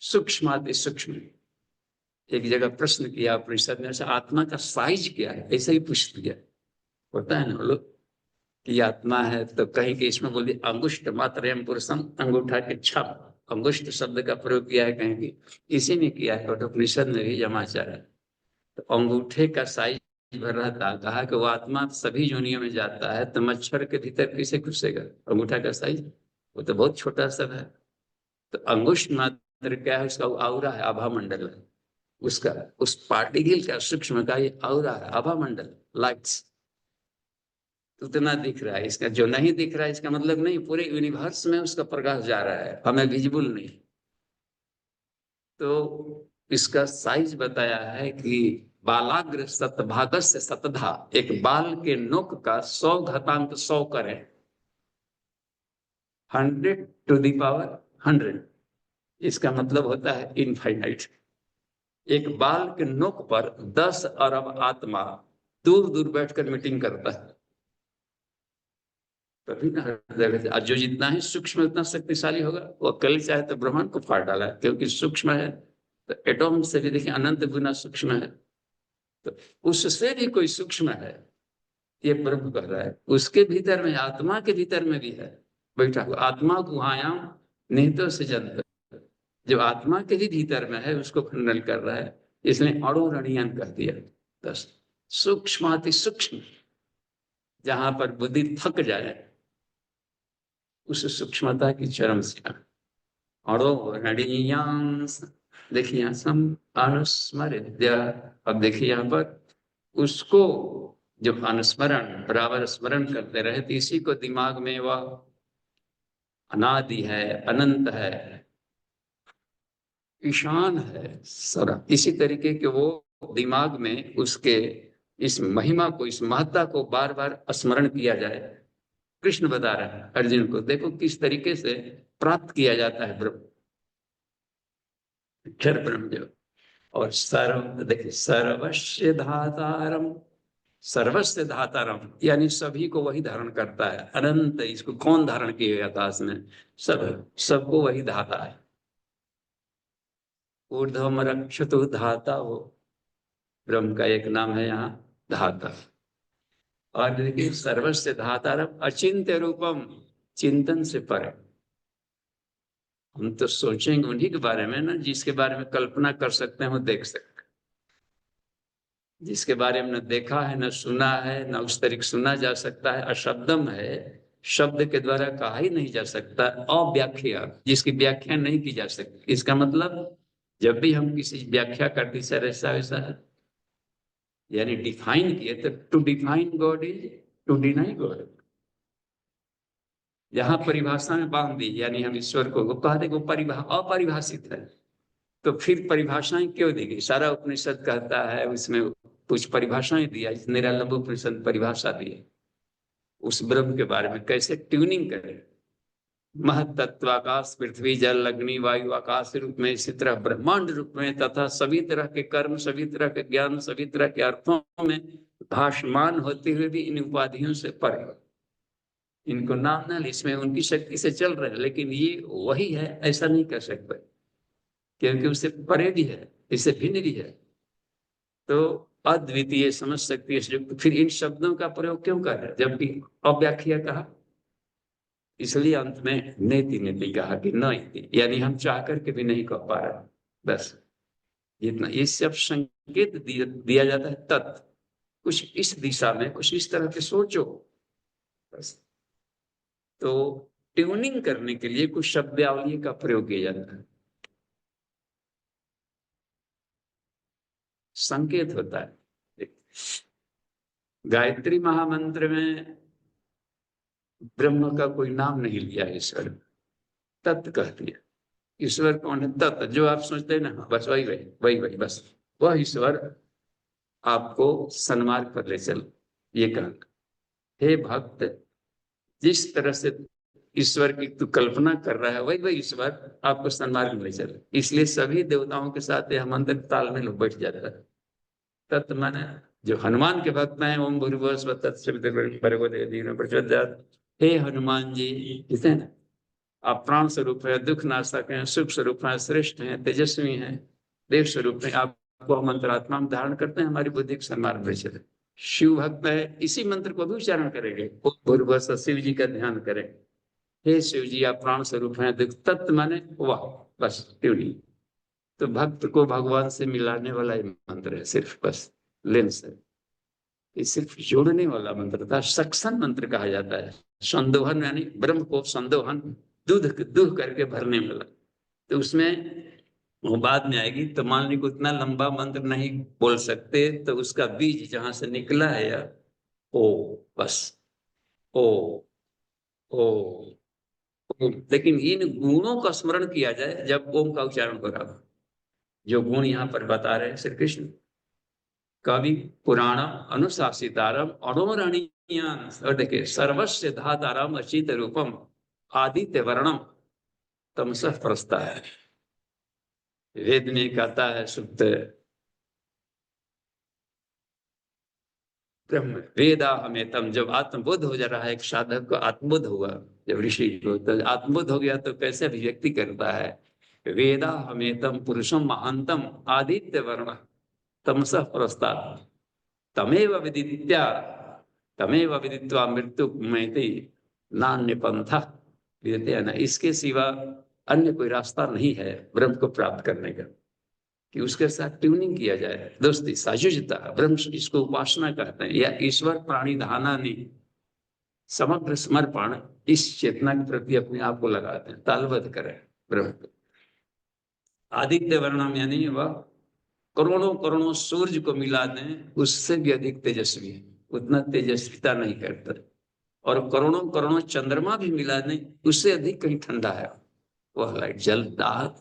Speaker 1: सूक्ष्म अति सूक्ष्म। एक जगह प्रश्न किया परिषद में, ऐसा आत्मा का साइज क्या है, ऐसा ही पूछ दिया। होता है ना लोग कि आत्मा है, तो कहीं के इसमें बोल दिया अंगुष्ठ मात्र एम पुरुषम, अंगूठा के छप, अंगुष्ठ शब्द का प्रयोग किया है कहीं की, इसी ने किया है कठोपनिषद में भी जमाचार है। तो अंगूठे का साइज भर रहता, कहा कि वो आत्मा सभी योनियों में जाता है, तो मच्छर के भीतर कैसे घुसेगा अंगूठा का साइज, वो तो बहुत छोटा सा है। तो अंगुष्ठ मात्र क्या है, उसका आउरा है, आभा मंडल है उसका, उस पार्टिकल का सूक्ष्म का ये आउरा है, आभा मंडल, लाइट्स उतना दिख रहा है। इसका जो नहीं दिख रहा है, इसका मतलब नहीं पूरे यूनिवर्स में उसका प्रकाश जा रहा है, हमें विजिबल नहीं। तो इसका साइज बताया है कि बालाग्र सतभागस्य सतधा, एक बाल के नोक का 100 घातांक 100 करें, 100 to the power 100, इसका मतलब होता है इनफाइनाइट। एक बाल के नोक पर 10 अरब आत्मा दूर दूर बैठकर मीटिंग करता है। तभी ना हर जगह से, जो जितना ही सूक्ष्म उतना शक्तिशाली होगा। वो कल चाहे तो ब्रह्मांड को फाड़ डाला है, क्योंकि सूक्ष्म है तो एटॉम से भी देखिए अनंत गुना सूक्ष्म है, तो उससे भी कोई सूक्ष्म है, ये ब्रह्म कह रहा है। उसके भीतर में, आत्मा के भीतर में भी है बैठा हुआ। आत्मा गुहायाम निहितो सृजंत, जो आत्मा के ही भीतर में है उसको खंडन कर रहा है, इसलिए अणुरणीयन कह दिया। बस सूक्ष्माति सूक्ष्म, जहां पर बुद्धि थक जाए, उस सूक्ष्मता की चरम सीमा। अणुरणीयांस, देखिए यहाँ सम अनुस्मृत्य, अब देखिए यहाँ पर उसको जो अनुस्मरण बराबर स्मरण करते रहे, तो इसी को दिमाग में वह अनादि है, अनंत है, ईशान है सारा, इसी तरीके के वो दिमाग में उसके इस महिमा को, इस महत्ता को बार बार स्मरण किया जाए। कृष्ण बता रहे हैं अर्जुन को, देखो किस तरीके से प्राप्त किया जाता है ब्रह्म, अक्षर ब्रह्म जो। और सर्व, देखिए सर्वस्य धातारम, सर्वस्य धातारम यानी सभी को वही धारण करता है। अनंत, इसको कौन धारण किया आकाश में? सब, सबको वही धाता है। ऊर्ध्वम रक्षतु धाता, वो ब्रह्म का एक नाम है यहाँ धाता। और देखिए सर्वस्य धातारम अचिंत्य रूपम, चिंतन से पर। हम तो सोचेंगे उन्हीं के बारे में ना, जिसके बारे में कल्पना कर सकते हैं, वो देख सकते हैं। जिसके बारे में न देखा है, न सुना है, न उस तरीके सुना जा सकता है, अशब्दम है, शब्द के द्वारा कहा ही नहीं जा सकता, अव्याख्या, जिसकी व्याख्या नहीं की जा सकती। इसका मतलब जब भी हम किसी व्याख्या करते सर ऐसा वैसा यानी डिफाइन किए, तो to define God is to deny God. जहां परिभाषा में बांध दी, यानी हम ईश्वर को कह दे वो अपरिभाषित है, तो फिर परिभाषाएं क्यों दी गई? सारा उपनिषद कहता है, उसमें कुछ परिभाषाएं दिया, निरालंब उपनिषद परिभाषा दी है उस ब्रह्म के बारे में, कैसे ट्यूनिंग करें। महतत्वाकाश, पृथ्वी जल अग्नि वायु आकाश रूप में, इसी तरह ब्रह्मांड रूप में, तथा सभी तरह के कर्म, सभी तरह के ज्ञान, सभी तरह के अर्थों में भाषमान होते हुए भी इन उपाधियों से परे। इनको नाम, इसमें उनकी शक्ति से चल रहे हैं, लेकिन ये वही है ऐसा नहीं कर सकते, क्योंकि उससे परे भी है, इससे भिन्न भी है। तो अद्वितीय समझ सकती है, फिर इन शब्दों का प्रयोग क्यों कर रहे हैं जबकि अव्याख्या कहा? इसलिए अंत में नेति नेति कहा कि न इति, यानी हम चाह करके भी नहीं कह पा रहे। बस इतना, ये सब संकेत दिया जाता है, तत् कुछ इस दिशा में, कुछ इस तरह के सोचो। बस तो ट्यूनिंग करने के लिए कुछ शब्दावली का प्रयोग किया जाता है, संकेत होता है। गायत्री महामंत्र में ब्रह्म का कोई नाम नहीं लिया, ईश्वर तत्व कह दिया। ईश्वर कौन है? तत्व, जो आप सोचते हैं ना, बस वही वही वही वही, बस वह ईश्वर आपको सन्मार्ग पर ले चल। ये कहना, हे भक्त, जिस तरह से ईश्वर की तू कल्पना कर रहा है, वही वही ईश्वर आपको सन्मार्ग में ले चले। इसलिए सभी देवताओं के साथ यह मंत्र तालमेल बैठ जाता है। तत्व माने जो हनुमान के भक्त हैं, ओम भूर्भुवः स्वः तत्सवितुर्वरेण्यं भर्गो प्रचोदयात्। हे हनुमान जी, कहते हैं ना, आप प्राण स्वरूप है, दुख नाशक है, सुख स्वरूप है, श्रेष्ठ है, तेजस्वी है, देव स्वरूप है। आपको हम मंत्रात्मा में धारण करते हैं, हमारी बुद्धि के सन्मार्ग में चले। शिव भक्त है, इसी मंत्र को भी उच्चारण करेंगे, ओम भूर्भुवः स्वः, शिव जी का ध्यान करें। हे शिव जी, आप प्राण स्वरूप हैं, दुख तत्व माने वाह, बस ट्यूनिंग। तो भक्त को भगवान से मिलाने वाला ही मंत्र है, सिर्फ बस लेंस है। ये सिर्फ जोड़ने वाला मंत्र था, सक्शन मंत्र कहा जाता है। संदोहन यानी ब्रह्म को संदोहन, दूध दूध करके भरने वाला। तो उसमें वो बाद में आएगी, तो मान ली उतना लंबा मंत्र नहीं बोल सकते, तो उसका बीज जहां से निकला है या ओ, बस ओ ओ, ओ। लेकिन इन गुणों का स्मरण किया जाए जब ओम का उच्चारण हो रहा हो, जो गुण यहाँ पर बता रहे हैं श्री कृष्ण। कवि पुराणम अनुशासितारम अणोरणीयान, और देखिए सर्वस्व धातारम अचित रूपम आदित्य वर्णम तमसः प्रस्ता है। वेद में कहता है सुप्त ब्रह्म वेदा हमें तम, जब आत्मबोध हो जा रहा है, एक साधक को आत्मबोध हुआ, जब ऋषि को तो आत्मबोध हो गया तो कैसे अभिव्यक्ति करता है, वेदा हमें तम पुरुषम महांतम आदित्य वर्ण तमसः प्रस्तात् तमेव विदित्या तमेव विदित्वा मृत्यु मैति नान्य पंथा विदते न, इसके सिवा अन्य कोई रास्ता नहीं है ब्रह्म को प्राप्त करने का, कि उसके साथ ट्यूनिंग किया जाए, दोस्ती साजुजता, ब्रह्म इसको उपासना कहते हैं, या ईश्वर प्राणी धानानि समग्र समर्पण, इस चेतना के प्रति अपने आप को लगाते हैं, तालबद्ध करें ब्रह्म को। आदित्य वर्णम यानी वह करोड़ों करोड़ों सूर्य को मिला दें उससे भी अधिक तेजस्वी है, उतना तेजस्विता नहीं करता, और करोड़ों करोड़ों चंद्रमा भी मिला दें उससे अधिक कहीं ठंडा है, वह लाइट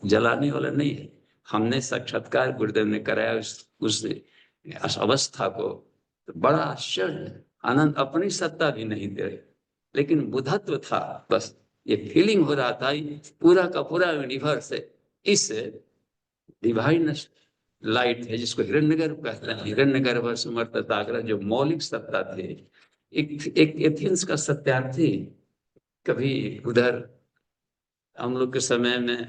Speaker 1: जलाने वाला नहीं है। हमने साक्षात्कार गुरुदेव ने कराया उस अवस्था को, तो बड़ा आश्चर्य आनंद, अपनी सत्ता भी नहीं दे रही, लेकिन बुद्धत्व था, बस ये फीलिंग हो रहा था पूरा का पूरा यूनिवर्स है इस डिवाइन लाइट है, जिसको हिरण्यगर्भ कहते हैं, हिरण्यगर्भ समर्थ ताग्र, जो मौलिक सत्ता थे। एक एथेंस का सत्यार्थी कभी उधर हम लोग के समय में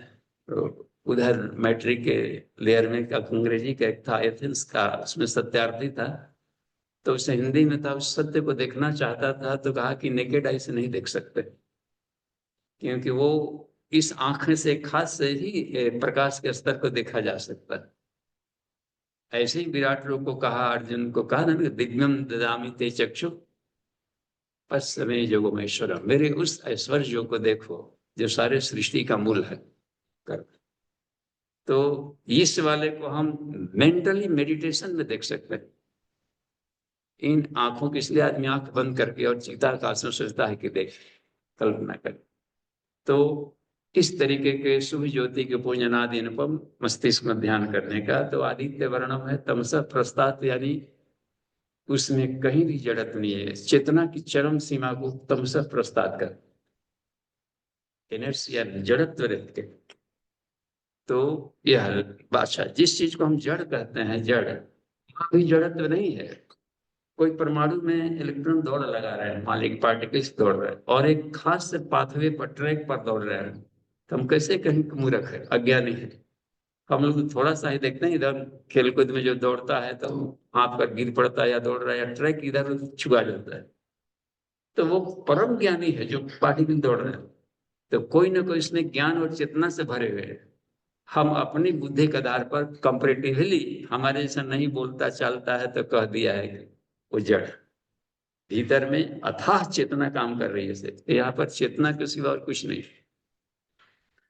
Speaker 1: उधर मैट्रिक के लेयर में का अंग्रेजी का एक था एथेंस का, उसमें सत्यार्थी था, तो उसे हिंदी में था, उस सत्य को देखना चाहता था तो कहा कि नेकेड आई से नहीं देख सकते, क्योंकि वो इस आंखें से खास से ही प्रकाश के स्तर को देखा जा सकता है। ऐसे ही विराट रूप को कहा, अर्जुन को कहा ना, दिव्यम ददामि ते चक्षु पश्चिमे जोगमेश्वरम, मेरे उस ऐश्वर्य को देखो जो सारे सृष्टि का मूल है। तो इस वाले को हम मेंटली मेडिटेशन में देख सकते हैं, इन आंखों के, इसलिए आदमी आंख बंद करके और चिता का आसन सोचता है कि देख, कल्पना कर। तो इस तरीके के शुभ ज्योति के पूजनादि अनुपम मस्तिष्क में ध्यान करने का, तो आदित्य वर्णम है तमसा प्रस्तात्, यानी उसमें कहीं भी जड़त नहीं है, चेतना की चरम सीमा को तमसा प्रस्तात् कर, इनर्शिया जड़त्व रख के। तो यह बादशाह, जिस चीज को हम जड़ कहते हैं, जड़ अभी जड़त्व नहीं है। कोई परमाणु में इलेक्ट्रॉन दौड़ लगा रहे हैं, मालिक पार्टिकल्स दौड़ रहे हैं, और एक खास से पाथवे पर, ट्रैक पर दौड़ रहे हैं, तो हम कैसे कहीं मूर्ख है, अज्ञानी है। हम लोग थोड़ा सा ही देखते हैं, इधर खेलकूद में जो दौड़ता है तो हाथ पर गिर पड़ता है या दौड़ रहा है, या ट्रैक इधर छुआ जाता है, तो वो परम ज्ञानी है जो पार्टिकल दौड़ रहे हैं। तो कोई ना कोई इसमें ज्ञान और चेतना से भरे हुए हैं। हम अपनी बुद्धि के आधार पर कंपेरेटिवली हमारे जैसा नहीं बोलता चालता है तो कह दिया है कि वो जड़, भीतर में अथाह चेतना काम कर रही है, तो यहाँ पर चेतना के सिवा और कुछ नहीं,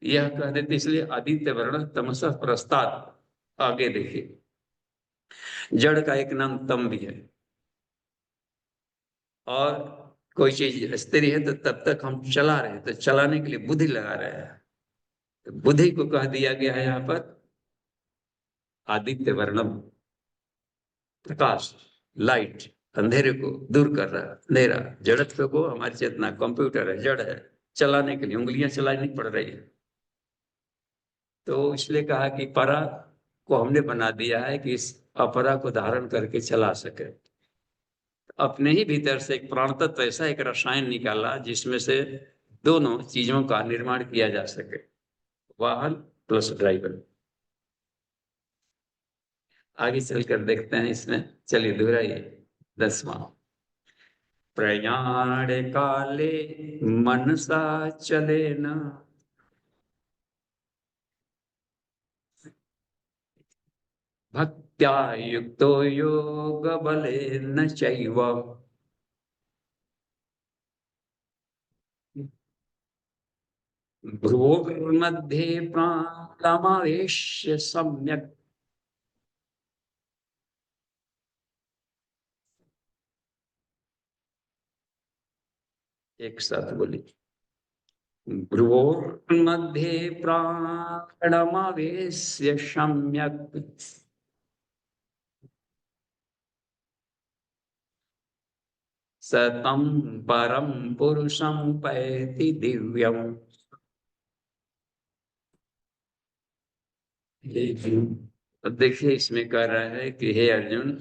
Speaker 1: यह कह देते। इसलिए आदित्य वर्ण तमसा प्रस्तात्, आगे देखिए, जड़ का एक नाम तम भी है, और कोई चीज स्थिर है तो तब तक हम चला रहे हैं, तो चलाने के लिए बुद्धि लगा रहे हैं, तो बुद्धि को कह दिया गया है यहाँ पर आदित्य वर्णम, प्रकाश, लाइट, अंधेरे को दूर कर रहा है, अंधेरा जड़त्व को, हमारी चेतना कंप्यूटर है, जड़ है, चलाने के लिए उंगलियां चलानी पड़ रही है। तो इसलिए कहा कि परा को हमने बना दिया है कि इस अपरा को धारण करके चला सके। अपने ही भीतर से एक प्राण तत्व, ऐसा एक रसायन निकाला जिसमें से दोनों चीजों का निर्माण किया जा सके, वाहन प्लस ड्राइवर। आगे चलकर देखते हैं इसमें, चलिए दोहराइए 10वां, प्रयाण काले मनसा चले न, भक्त्या युक्तो योग बलेन चैव, भ्रुवोर्मध्ये प्राणमावेश्य सम्यक्, एक साथ बोली, भ्रुवोर्मध्ये प्राणमावेश्य सम्यक्, सतम परम पुरुषम पैति दिव्यम। देखिए इसमें कह रहा है कि हे अर्जुन,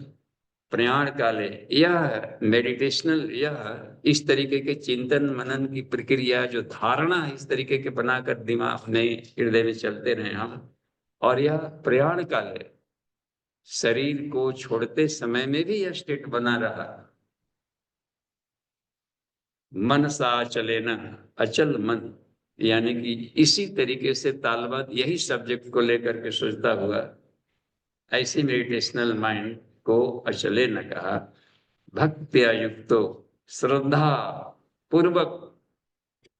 Speaker 1: प्रयाण काले यह मेडिटेशनल, यह इस तरीके के चिंतन मनन की प्रक्रिया, जो धारणा इस तरीके के बनाकर दिमाग में हृदय में चलते रहे हम, और यह प्रयाण काले शरीर को छोड़ते समय में भी यह स्टेट बना रहा। मन सा चले न, अचल मन, यानी कि इसी तरीके से तालबद्ध यही सब्जेक्ट को लेकर के सोचता हुआ, ऐसी मेडिटेशनल माइंड को अचले न कहा। भक्त्या युक्तो, श्रद्धा पूर्वक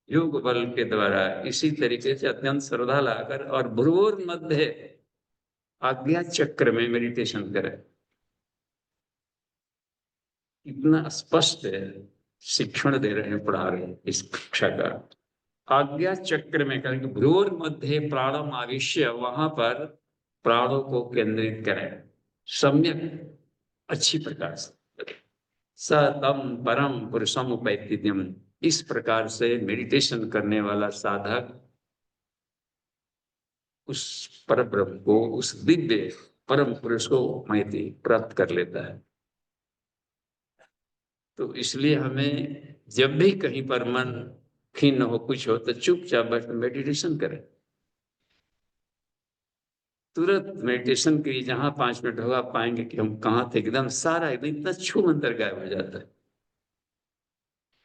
Speaker 1: योग बल के द्वारा इसी तरीके से अत्यंत श्रद्धा लाकर और भ्रुवोर मध्य आज्ञा चक्र में मेडिटेशन करें। इतना स्पष्ट शिक्षण दे रहे हैं, पढ़ा रहे हैं इस कक्षा का। आज्ञा चक्र में करें, भ्रूर मध्य प्राणम आविश्य, वहां पर प्राणों को केंद्रित करें सम्यक, अच्छी प्रकार से। सतम परम पुरुषम उपैतित्यम, इस प्रकार से मेडिटेशन करने वाला साधक उस पर ब्रह्म को, उस दिव्य परम पुरुष को मैती प्राप्त कर लेता है। तो इसलिए हमें जब भी कहीं पर मन खिन्न हो, कुछ हो, तो चुपचाप बैठ मेडिटेशन करें। तुरंत मेडिटेशन के लिए जहां 5 मिनट होगा, आप पाएंगे कि हम कहाँ थे, एकदम सारा एकदम इतना छू मंतर गायब हो जाता है।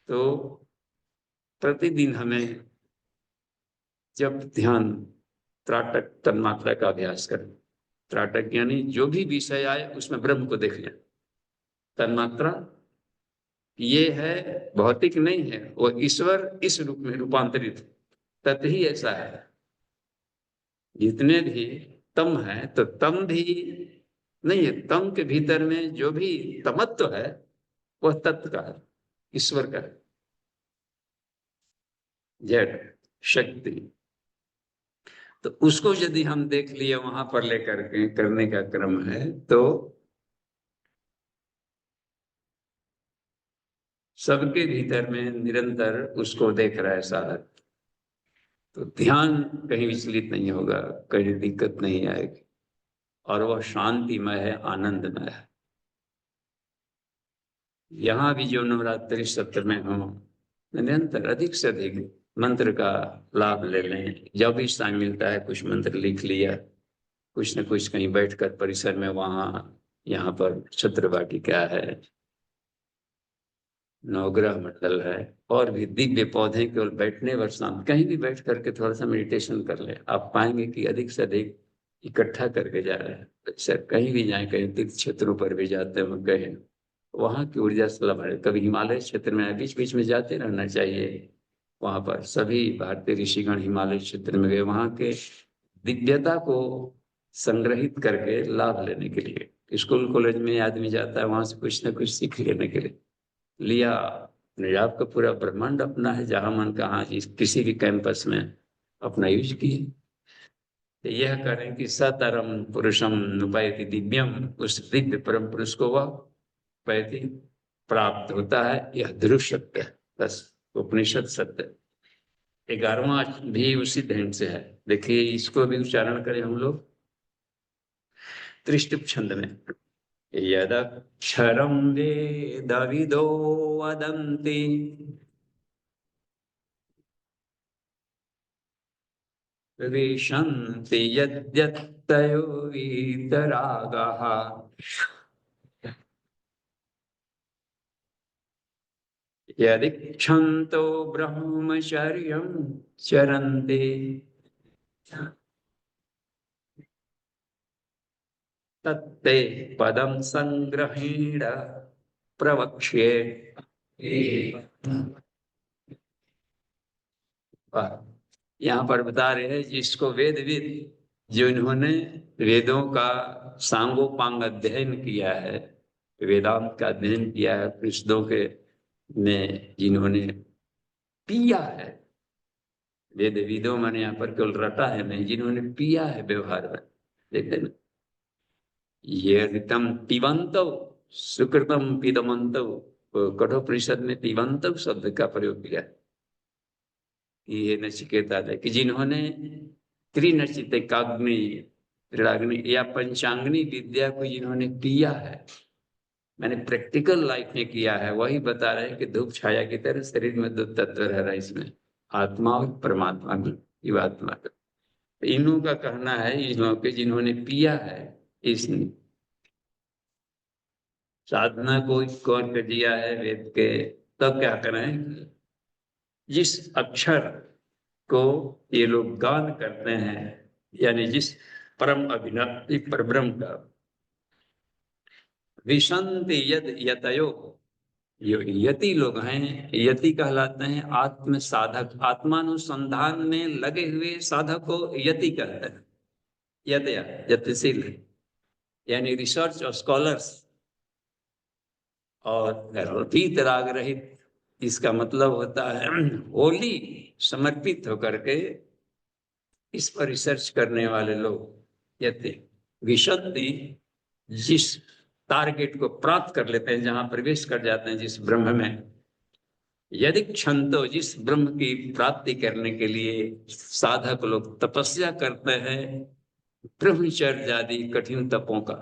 Speaker 1: तो प्रतिदिन हमें जब ध्यान त्राटक तन्मात्रा का अभ्यास करें, त्राटक यानी जो भी विषय आए उसमें ब्रह्म को देख लें। तन्मात्रा ये है, भौतिक नहीं है, वो ईश्वर इस रूप में रूपांतरित, तत् ही ऐसा है। जितने भी तम है, तो तम भी नहीं है, तम के भीतर में जो भी तमत्व है वह तत्व का है, ईश्वर का है, जड़ शक्ति। तो उसको यदि हम देख लिए वहां पर लेकर के करने का क्रम है, तो सबके भीतर में निरंतर उसको देख रहा है साधक, तो ध्यान कहीं विचलित नहीं होगा, कहीं दिक्कत नहीं आएगी, और वह शांतिमय है, आनंदमय है। यहाँ भी जो नवरात्रि सत्र में हो, निरंतर अधिक से अधिक मंत्र का लाभ ले लें। जब भी टाइम मिलता है कुछ मंत्र लिख लिया, कुछ न कुछ कहीं बैठकर परिसर में, वहाँ यहाँ पर छत्रवाटिका है, नवग्रह मंडल है, और भी दिव्य पौधे, केवल बैठने व शांत कहीं भी बैठ करके थोड़ा सा मेडिटेशन कर ले, आप पाएंगे कि अधिक से अधिक इकट्ठा करके जा रहे हैं। सर कहीं भी जाए, कहीं तीर्थ क्षेत्रों पर भी जाते हैं गए, वहाँ की ऊर्जा सुलभ है। कभी हिमालय क्षेत्र में बीच बीच में जाते रहना चाहिए। वहाँ पर सभी भारतीय ऋषिगण हिमालय क्षेत्र में गए, वहाँ के दिव्यता को संग्रहित करके लाभ लेने के लिए। स्कूल कॉलेज में आदमी जाता है, वहां से कुछ न कुछ सीख लेने के लिए लिया। आपका पूरा ब्रह्मांड अपना है, जहां मन कहा किसी भी कैंपस में अपना यूज किए। तो यह करें कि सतरम पुरुषम नुपैति दिव्यम, उस दिव्य परम पुरुष को वह पैति प्राप्त होता है। यह ध्रुव सत्य है, बस उपनिषद सत्य। 11वां भी उसी ढंग से है। देखिए इसको भी उच्चारण करें हम लोग त्रिष्टुप छंद में। यदक्षरं वेदविदो वदन्ति विशन्ति यद्यत्तयो वीतरागः यदिच्छन्तो ब्रह्मचर्यं चरन्ति तत्ते पदं संग्रहेण प्रवक्ष्ये। यहाँ पर बता रहे हैं जिसको वेदविद, जो इन्होंने वेदों का सांगोपांग अध्ययन किया है, वेदांत का अध्ययन किया है, उपनिषदों के में जिन्होंने पिया है, वेदविदों मैंने यहाँ पर केवल रटा है नहीं, जिन्होंने पिया है व्यवहार में, देखते ना, ये ऋतम पिबंत सुकृतम पिदमंत कठोपनिषद में पिबंतव शब्द का प्रयोग किया ये नचिकेता है कि जिन्होंने त्रिनचित काग्नि त्रिराग्नि या पंचांगनी विद्या को जिन्होंने पिया है, मैंने प्रैक्टिकल लाइफ में किया है, वही बता रहे हैं कि धूप छाया की तरह शरीर में दो तत्व रह रहा है, इसमें आत्मा और परमात्मा की जीवात्मा का। इन्हों का कहना है, इन लोगों के जिन्होंने पिया है इस साधना को कौन कर दिया है वेद के, तब क्या करें, जिस अक्षर को ये लोग गान करते हैं, यानी जिस परम अभिनव परब्रह्म का विशंति यद यतयो, जो यति लोग हैं, यति कहलाते हैं आत्म साधक, आत्मानुसंधान में लगे हुए साधक को यति कहते हैं। यतया यतिशील यानी रिसर्च और स्कॉलर्स, और वीत राग रहित इसका मतलब होता है होली समर्पित होकर के इस पर रिसर्च करने वाले लोग। यति विशुद्धि जिस टारगेट को प्राप्त कर लेते हैं, जहां प्रवेश कर जाते हैं जिस ब्रह्म में, यदि क्षंतो जिस ब्रह्म की प्राप्ति करने के लिए साधक लोग तपस्या करते हैं, ब्रह्मचर्य आदि कठिन तपों का,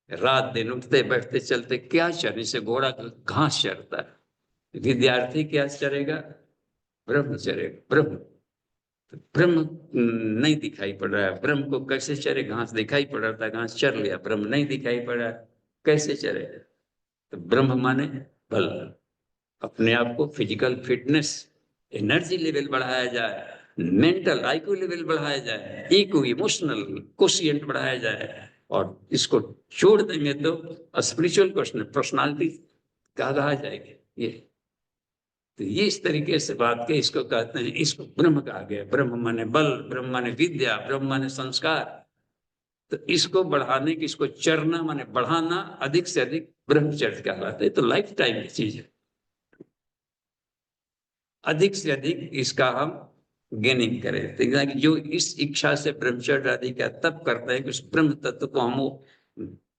Speaker 1: रात दिन उठते बैठते चलते क्या चरने से घोड़ा घास चरता है, विद्यार्थी क्या चरेगा, ब्रह्म चरेगा। ब्रह्म ब्रह्म नहीं दिखाई पड़ रहा है, ब्रह्म को कैसे चरे, घास दिखाई पड़ रहा था घास चर लिया, ब्रह्म नहीं दिखाई पड़ रहा कैसे चरे। तो ब्रह्म माने बल, अपने आप को फिजिकल फिटनेस एनर्जी लेवल बढ़ाया जाए, मेंटल आईक्यू लेवल बढ़ाया जाए, इको इमोशनल कोशिएंट बढ़ाया जाए, और इसको छोड़ देंगे तो स्पिरिचुअल क्वेश्चन पर्सनालिटी कहा जाएगी। ये तो ये इस तरीके से बात के इसको कहते हैं, इसको ब्रह्म कहा गया। ब्रह्म माने बल, ब्रह्म माने विद्या, ब्रह्म माने संस्कार। तो इसको बढ़ाने की, इसको चरना माने बढ़ाना, अधिक से अधिक ब्रह्मचर्य कहलाता है। तो लाइफ टाइम की चीज है, अधिक से अधिक इसका हम गेनिंग करें। तो जो इस इच्छा से ब्रह्मचर्य आदि का तब करते हैं कि उस ब्रह्म तत्व को हम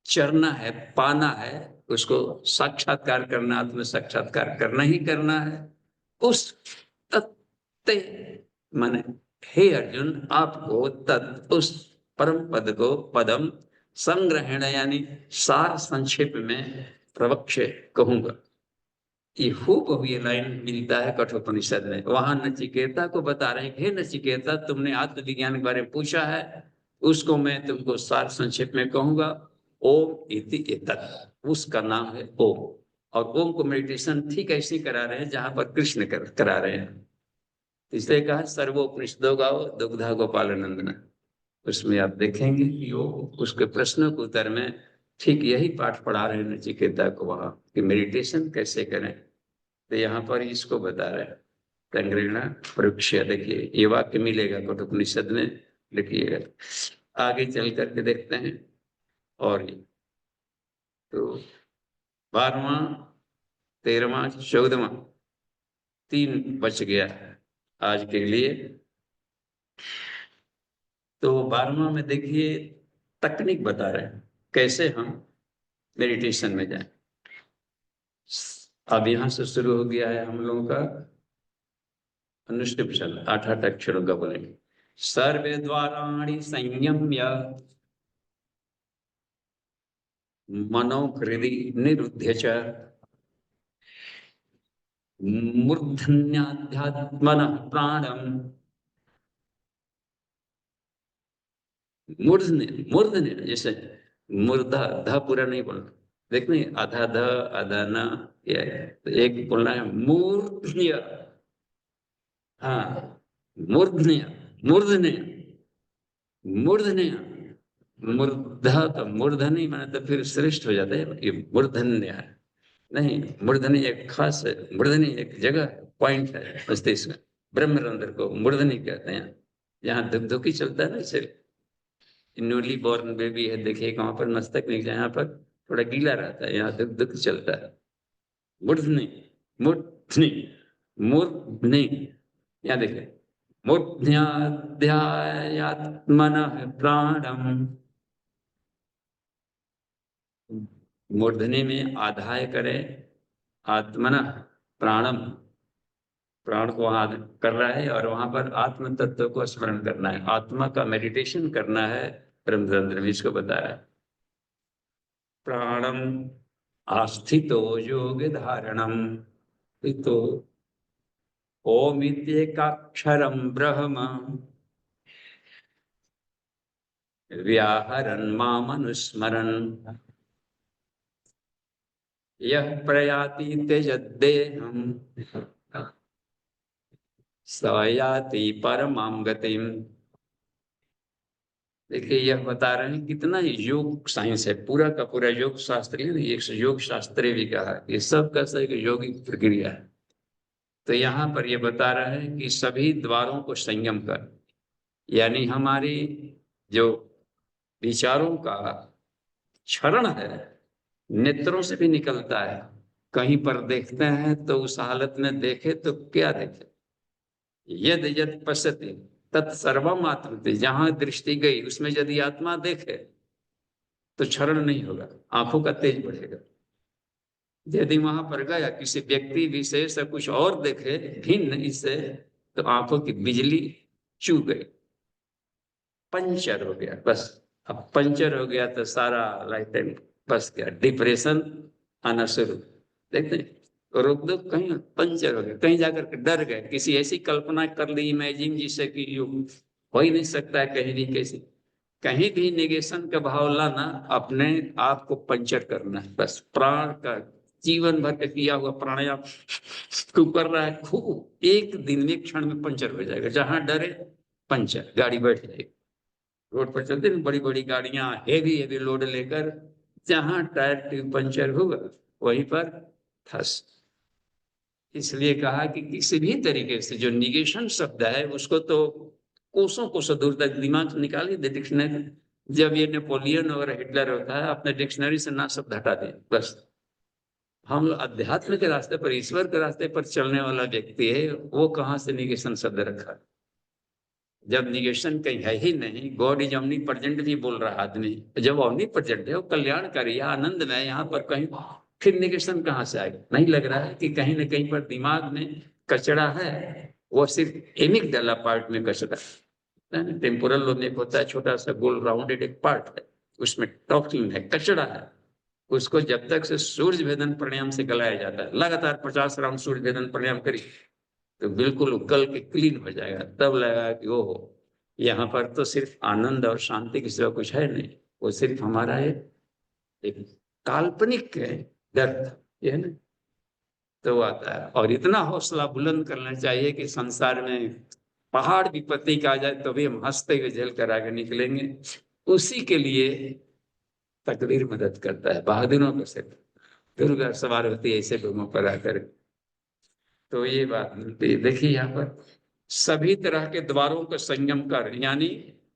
Speaker 1: चरना है, पाना है, उसको साक्षात्कार करना, आत्म साक्षात्कार करना ही करना है। उस तत्ते माने हे अर्जुन, आपको तत् उस परम पद को पदम संग्रहण यानी सार संक्षेप में प्रवक्ष्य कहूंगा। ये खूब ये लाइन मिलता है कठोपनिषद में। वहां नचिकेता को बता रहे हैं, हे नचिकेता, तुमने आत्मविज्ञान के बारे में पूछा है, उसको मैं तुमको सार संक्षेप में कहूंगा। ओम इति एतत्, उसका नाम है ओम। और ओम को मेडिटेशन ठीक ऐसे करा रहे हैं जहां पर कृष्ण करा रहे हैं। इसलिए कहा सर्वोपनिषदों गाओ दुग्धा गोपाल नंदन। उसमें आप देखेंगे कि वो उसके प्रश्नों के उत्तर में ठीक यही पाठ पढ़ा रहे हैं नचिकेता को वहां, कि मेडिटेशन कैसे करें। तो यहाँ पर इसको बता रहे हैं, संग्रहण परोक्ष। देखिए ये वाक्य मिलेगा कठोपनिषद में, लिखिएगा। आगे चल करके देखते हैं। और तो 12वां 13वां 14वां 3 बच गया आज के लिए। तो 12वां में देखिए तकनीक बता रहे हैं कैसे हम मेडिटेशन में जाएं। अब यहां से शुरू हो गया है हम लोगों का अनुष्ठिप्शन, 8 अक्षरों का बोलेंगे। सर्वे द्वाराणि संयम्य मनोहृदि निरुध्य च मूर्धन्याध्यात्मनः प्राणम। मूर्धन्य मूर्धन्य जैसे मूर्धा ध पूरा नहीं बोलना, देखने आधा ध आधा न, तो एक बोलना है मूर्धन्य। हाँ मूर्धन्य, मूर्धन्य मूर्धन्य, मूर्धा तो मूर्धन्य माने तो फिर श्रेष्ठ हो जाता है, ये मूर्धन्य है नहीं। मूर्धन्य एक खास है, मूर्धन्य एक जगह पॉइंट है मस्तिष्क में। ब्रह्मरंध्र को मूर्धन्य कहते हैं, जहाँ धुकधुकी चलता है ना, इसे न्यूली बॉर्न बेबी है, देखिए वहां पर मस्तक नहीं, यहाँ पर थोड़ा गीला रहता है, यहाँ धुक चलता है। मूर्धन्य मूर्धन्य मूर्धन्य, यहाँ देखिए मूर्ध्याध्यात्मनः प्राणम। मूर्धन्य में आधाय करें, आत्मना प्राणम, प्राण को वहां कर रहा है और वहां पर आत्म तत्व को स्मरण करना है, आत्मा का मेडिटेशन करना है। ब्रह्मचंद्र भी इसको बता रहा है। प्राणम आस्थितो योग धारणम, तो ओमित्येकाक्षरं ब्रह्म व्याहरन् मामनुस्मरन् यः प्रयाति त्यजद्देहम् स याति परमां गतिम्। देखिए यह बता रहे हैं कितना योग साइंस है, पूरा का पूरा योग शास्त्र है, एक योग शास्त्र भी कहा, ये सब का सब एक योगिक प्रक्रिया है। तो यहाँ पर ये बता रहा है कि सभी द्वारों को संयम कर, यानी हमारी जो विचारों का क्षरण है नेत्रों से भी निकलता है। कहीं पर देखते हैं तो उस हालत में देखे तो क्या देखे, यद यद पश्यति तत्सर्वम आत्मति, जहां दृष्टि गई उसमें यदि आत्मा देखे तो क्षरण नहीं होगा, आंखों का तेज बढ़ेगा। यदि वहां पर गया किसी व्यक्ति विशेष से कुछ और देखे भिन्न इससे, तो आंखों की बिजली चू गई, पंचर हो गया बस। अब पंचर हो गया तो सारा लाइफ टाइम बस गया, डिप्रेशन आना शुरू। देखते हैं रोक दो, कहीं पंचर हो गया, कहीं जाकर के डर गए, किसी ऐसी कल्पना कर ली इमेजिन जिससे कि हो ही नहीं सकता है कहीं भी कैसे, कहीं भी नेगेशन का भाव लाना, अपने आप को पंचर करना है बस। प्राण का जीवन भर का किया हुआ प्राणायाम तू कर रहा है खूब, एक दिन में क्षण में पंचर हो जाएगा, जहां डरे पंचर, गाड़ी बैठ जाएगी। रोड पर चलते हैं बड़ी बड़ी गाड़ियां हेवी हेवी लोड लेकर, जहां टायर ट्यूब पंचर होगा वहीं पर फंस। इसलिए कहा कि किसी भी तरीके से जो निगेशन शब्द है उसको तो कोसों कोसों दूर तक दिमाग से निकाल ही दे डिक्शनरी। जब ये नेपोलियन और हिटलर होता है अपने डिक्शनरी से ना शब्द हटा दे बस। हम लोग अध्यात्म के रास्ते पर, ईश्वर के रास्ते पर चलने वाला व्यक्ति है, वो कहाँ से निगेशन शब्द रखा। जब निगेशन कहीं है ही नहीं, गॉड इज ओमनी प्रेजेंट भी बोल रहा आदमी, जब ओमनी प्रेजेंट है वो कल्याणकारी है आनंद में, यहाँ पर कहीं फिर निगेशन कहाँ से आएगा। नहीं लग रहा है कि कहीं ना कहीं पर दिमाग में कचरा है, वो सिर्फ एमिगडाला पार्ट में कचरा है, टेम्पोरल लोब में होता है छोटा सा गोल राउंडेड एक पार्ट है, उसमें टॉक्सिन है, कचरा है। उसको जब तक से सूर्य भेदन प्राणायाम से गलाया जाता है, लगातार 50 राउंड सूर्य भेदन प्राणायाम करिए तो बिल्कुल उकल के क्लीन हो जाएगा, तब लगेगा कि ओ यहाँ पर तो सिर्फ आनंद और शांति की सिवा कुछ है नहीं, वो सिर्फ हमारा एक काल्पनिक है दर्द, ये है ना। तो आता है और इतना हौसला बुलंद करना चाहिए कि संसार में पहाड़ विपत्ति का आ जाए तो भी हम हंसते हुए झेल कर आगे निकलेंगे। उसी के लिए तकदीर मदद करता है, बहादुरों को सिर्फ दुर्गा सवार होती है ऐसे लोगों पर आकर। तो ये बात मिलती है। देखिए यहाँ पर सभी तरह के द्वारों को संयम कर, यानी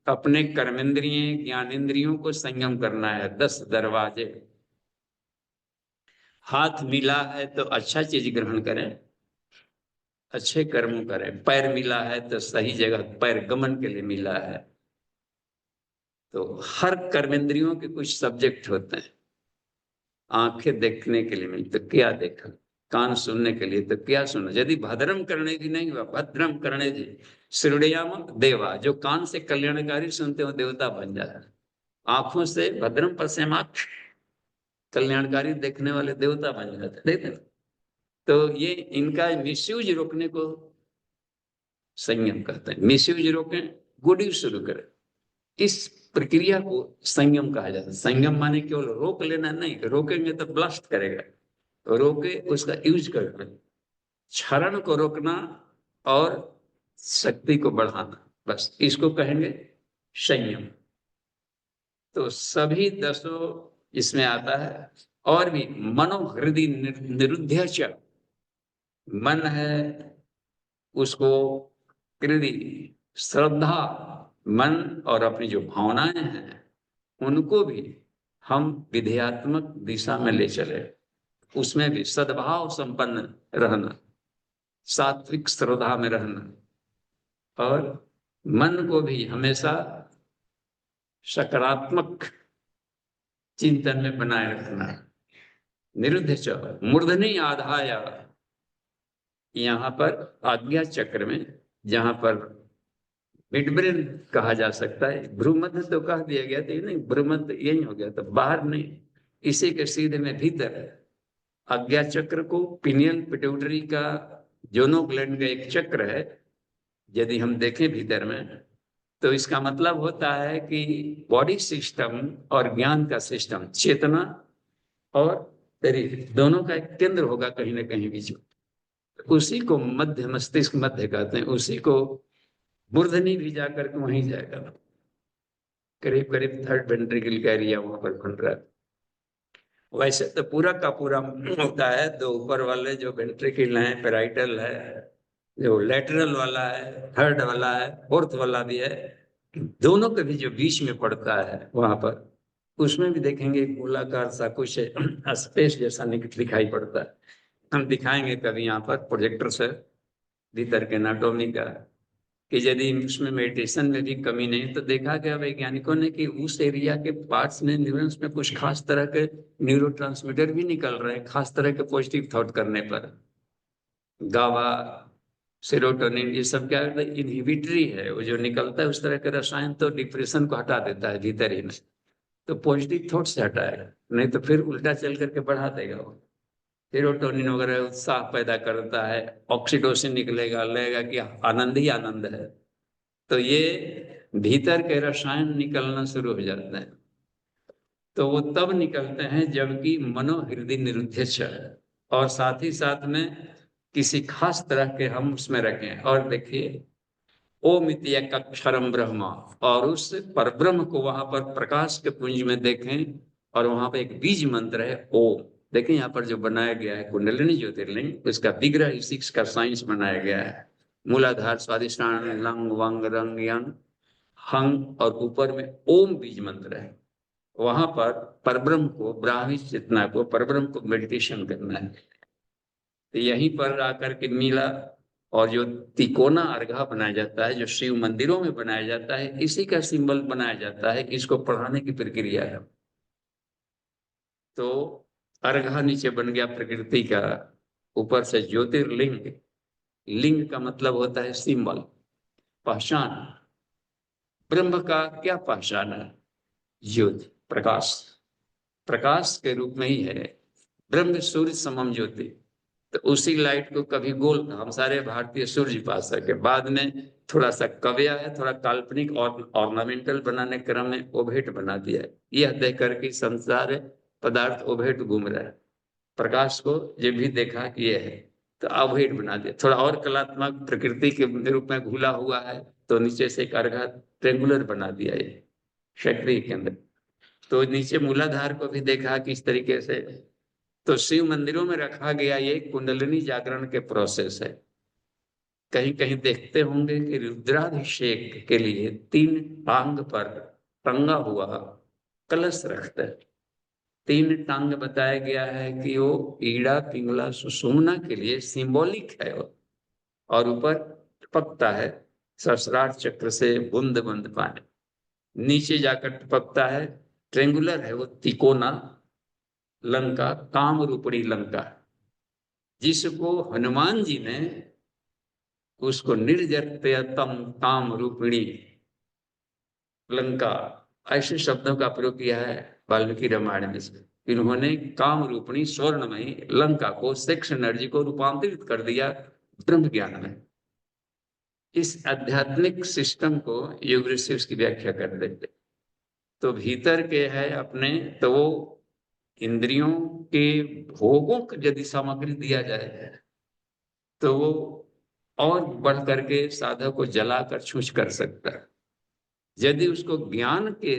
Speaker 1: अपने कर्मेंद्रिय ज्ञानेन्द्रियों को संयम करना है। 10 दरवाजे, हाथ मिला है तो अच्छा चीज ग्रहण करें, अच्छे कर्म करें। पैर मिला है तो सही जगह पैर गमन के लिए मिला है। तो हर कर्मेंद्रियों के कुछ सब्जेक्ट होते हैं। आंखें देखने के लिए मिली तो क्या देखा, कान सुनने के लिए तो क्या सुना। यदि भद्रम करने की नहीं हुआ, भद्रम करने की श्रृणयाम देवा, जो कान से कल्याणकारी सुनते हो देवता बन जाता है। आंखों से भद्रम पश्यमाक्ष, कल्याणकारी देखने वाले देवता बन जाते, देखते। तो ये इनका मिसयूज रोकने को संयम कहते हैं। मिसयूज रोकें, गुड यूज शुरू करें, इस प्रक्रिया को संयम कहा जाता है। संयम माने केवल रोक लेना नहीं, रोकेंगे तो ब्लास्ट करेगा, रोके उसका यूज करना, क्षरण को रोकना और शक्ति को बढ़ाना, बस इसको कहेंगे संयम। तो सभी 10 इसमें आता है। और भी मनोहृदय निरुद्ध, मन है उसको हृदय श्रद्धा, मन और अपनी जो भावनाएं हैं उनको भी हम विधेयात्मक दिशा में ले चले, उसमें भी सद्भाव संपन्न रहना, सात्विक श्रद्धा में रहना, और मन को भी हमेशा सकारात्मक चिंतन में बनाए रखना। निरुद्ध च मूर्धनि आधाय, यहाँ पर आज्ञा चक्र में, जहां पर मिड ब्रेन कहा जा सकता है, भ्रूमध्य तो कह दिया गया था नहीं, भ्रूमध्य यही हो गया, तो बाहर नहीं, इसी के सीधे में भीतर आज्ञा चक्र को पिनियल पिट्यूटरी का जोनो ग्लैंड का एक चक्र है, यदि हम देखें भीतर में, तो इसका मतलब होता है कि बॉडी सिस्टम और ज्ञान का सिस्टम, चेतना और शरीर दोनों का एक केंद्र होगा कहीं ना कहीं बीच में, उसी को मध्य, मस्तिष्क मध्य कहते हैं, उसी को मूर्धनी भी जाकर के वहीं जाएगा, करीब करीब थर्ड वेंट्रिकल का एरिया वहां पर खुल रहा है। वैसे तो पूरा का पूरा होता है, दो ऊपर वाले जो वेंट्रिकल है, पेराइटल है, जो लेटरल वाला है, थर्ड वाला है, फोर्थ वाला भी है, दोनों के भी जो बीच में पड़ता है वहां पर, उसमें भी देखेंगे गोलाकार सा कुछ स्पेस जैसा दिखाई पड़ता है। हम दिखाएंगे कभी यहाँ पर प्रोजेक्टर से भीतर के एनाटॉमी का, कि यदि उसमें मेडिटेशन में भी कमी नहीं, तो देखा गया वैज्ञानिकों ने कि उस एरिया के पार्ट्स में, न्यूरॉन्स में कुछ खास तरह के न्यूरोट्रांसमीटर भी निकल रहे हैं, खास तरह के पॉजिटिव थॉट करने पर। गावा, सेरोटोनिन, ये सब क्या इनहिबिटरी है, वो जो निकलता है उस तरह के रसायन, तो डिप्रेशन को हटा देता है भीतर ही में, तो पॉजिटिव थॉट से हटाएगा, नहीं तो फिर उल्टा चल करके बढ़ा देगा वो। सेरोटोनिन वगैरह उत्साह पैदा करता है, ऑक्सीटोसिन निकलेगा, लगेगा कि आनंद ही आनंद है, तो ये भीतर के रसायन निकलना शुरू हो जाते हैं। तो वो तब निकलते हैं जबकि मनोहृदय निरुद्ध है, और साथ ही साथ में किसी खास तरह के हम उसमें रखें। और देखिए ओम इति अक्षरम ब्रह्म, और उस परब्रह्म को वहां पर प्रकाश के पुंज में देखें, और वहां पर एक बीज मंत्र है ओम। देखिए यहाँ पर जो बनाया गया है कुंडलिनी ज्योतिर्लिंग, उसका विग्रह इसी का साइंस बनाया गया है। मूलाधार स्वादिष्टान लंग वंग रंग यंग हंग, और ऊपर में ओम बीज मंत्र है। वहां पर परब्रह्म को, ब्राह्मी चेतना को, परब्रह्म को मेडिटेशन करना है। तो यहीं पर आकर के मिला, और जो तिकोना अर्घा बनाया जाता है, जो शिव मंदिरों में बनाया जाता है, इसी का सिंबल बनाया जाता है, इसको पढ़ाने की प्रक्रिया है। तो अर्घा नीचे बन गया प्रकृति का, ऊपर से ज्योतिर्लिंग, लिंग का मतलब होता है सिंबल, पहचान। ब्रह्म का क्या पहचान है? ज्योति, प्रकाश, प्रकाश के रूप में ही है। ब्रह्म सूर्य समम ज्योति, तो उसी लाइट को कभी गोल, हम सारे भारतीय सूर्य उपासक के बाद में थोड़ा सा कव्या है, थोड़ा काल्पनिक और ऑर्नामेंटल बनाने क्रम में ओभेट बना दिया है। यह देख करके संसार पदार्थ ओभेट घूम रहा है, प्रकाश को ये भी देखा कि यह है, तो अवहेट बना दिया, थोड़ा और कलात्मक प्रकृति के रूप में घुला हुआ है, तो नीचे से एक अर्घा ट्रेंगुलर बना दिया है शक्ति के अंदर। तो नीचे मूलाधार को भी देखा कि इस तरीके से, तो शिव मंदिरों में रखा गया ये कुंडलिनी जागरण के प्रोसेस है। कहीं कहीं देखते होंगे कि रुद्राभिषेक के लिए 3 टांग पर टंगा हुआ कलश रखते हैं। 3 टांग बताया गया है कि वो ईड़ा पिंगला सुषुम्ना के लिए सिंबॉलिक है, और ऊपर टपकता है सहस्रार चक्र से बूंद बूंद पानी, नीचे जाकर टपकता है, ट्रेंगुलर है वो तिकोना लंका, काम रूपड़ी लंका, जिसको हनुमान जी ने उसको निर्जरतम काम रूपिणी लंका, ऐसे शब्दों का प्रयोग किया है वाल्मीकि रामायण में। इन्होंने काम रूपिणी स्वर्णमयी लंका को, सेक्स एनर्जी को रूपांतरित कर दिया ब्रह्म ज्ञान में। इस आध्यात्मिक सिस्टम को योग ऋषि उसकी व्याख्या कर देते। तो भीतर के है अपने, तो वो इंद्रियों के भोगों को यदि सामग्री दिया जाए, तो वो और बढ़ करके साधक को जलाकर छूछ कर सकता है। यदि उसको ज्ञान के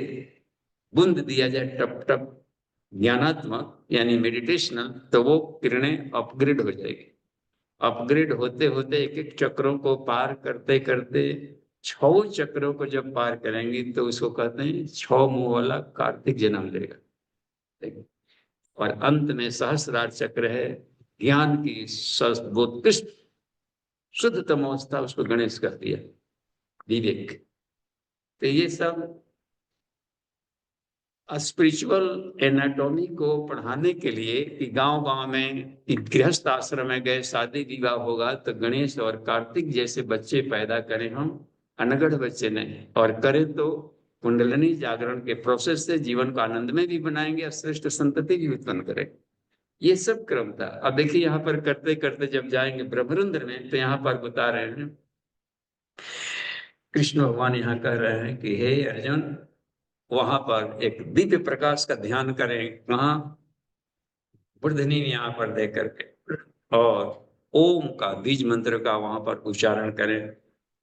Speaker 1: बूंद दिया जाए, टप टप ज्ञानात्मक यानी मेडिटेशनल, तो वो किरणें अपग्रेड हो जाएगी। अपग्रेड होते होते एक एक चक्रों को पार करते करते 6 चक्रों को जब पार करेंगी, तो उसको कहते हैं 6 मुंह वाला कार्तिक जन्म लेगा। और अंत में सहस्रार चक्र है, ज्ञान की सर्वोत्कृष्ट शुद्धतम अवस्था, उसको गणेश कर दिया, विवेक। तो ये सब स्पिरिचुअल एनाटॉमी को पढ़ाने के लिए कि गांव-गांव में कि गृहस्थ आश्रम में गए शादी विवाह होगा तो गणेश और कार्तिक जैसे बच्चे पैदा करें हम, अनगढ़ बच्चे नहीं, और करें तो कुंडलिनी जागरण के प्रोसेस से जीवन को आनंदमय भी बनाएंगे और श्रेष्ठ संतति भी उत्पन्न करें। ये सब क्रम था। अब देखिए यहाँ पर करते करते जब जाएंगे ब्रह्मरंध्र में तो यहाँ पर बता रहे हैं कृष्ण भगवान यहाँ कह रहे हैं कि हे अर्जुन, वहां पर एक दिव्य प्रकाश का ध्यान करें। कहाँ? बुद्धनी यहाँ पर दे करके, और ओम का बीज मंत्र का वहां पर उच्चारण करें।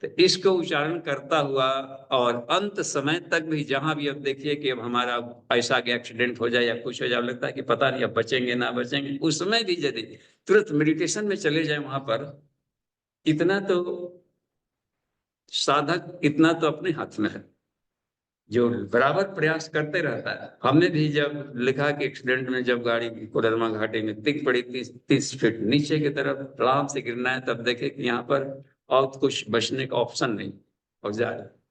Speaker 1: तो इसको उच्चारण करता हुआ और अंत समय तक भी जहां भी अब देखिए कि अब हमारा ऐसा कि एक्सीडेंट हो जाए या कुछ हो जाए, लगता है कि पता नहीं अब बचेंगे ना बचेंगे, उसमें भी यदि तुरंत मेडिटेशन में चले जाए वहां पर, इतना तो साधक, इतना तो अपने हाथ में है जो बराबर प्रयास करते रहता है। हमने भी जब लिखा कि एक्सीडेंट में जब गाड़ी कोडरमा घाटी में तिक पड़ी 30 फीट नीचे की तरफ आराम से गिरना है, तब देखे कि यहाँ पर और कुछ बचने का ऑप्शन नहीं, और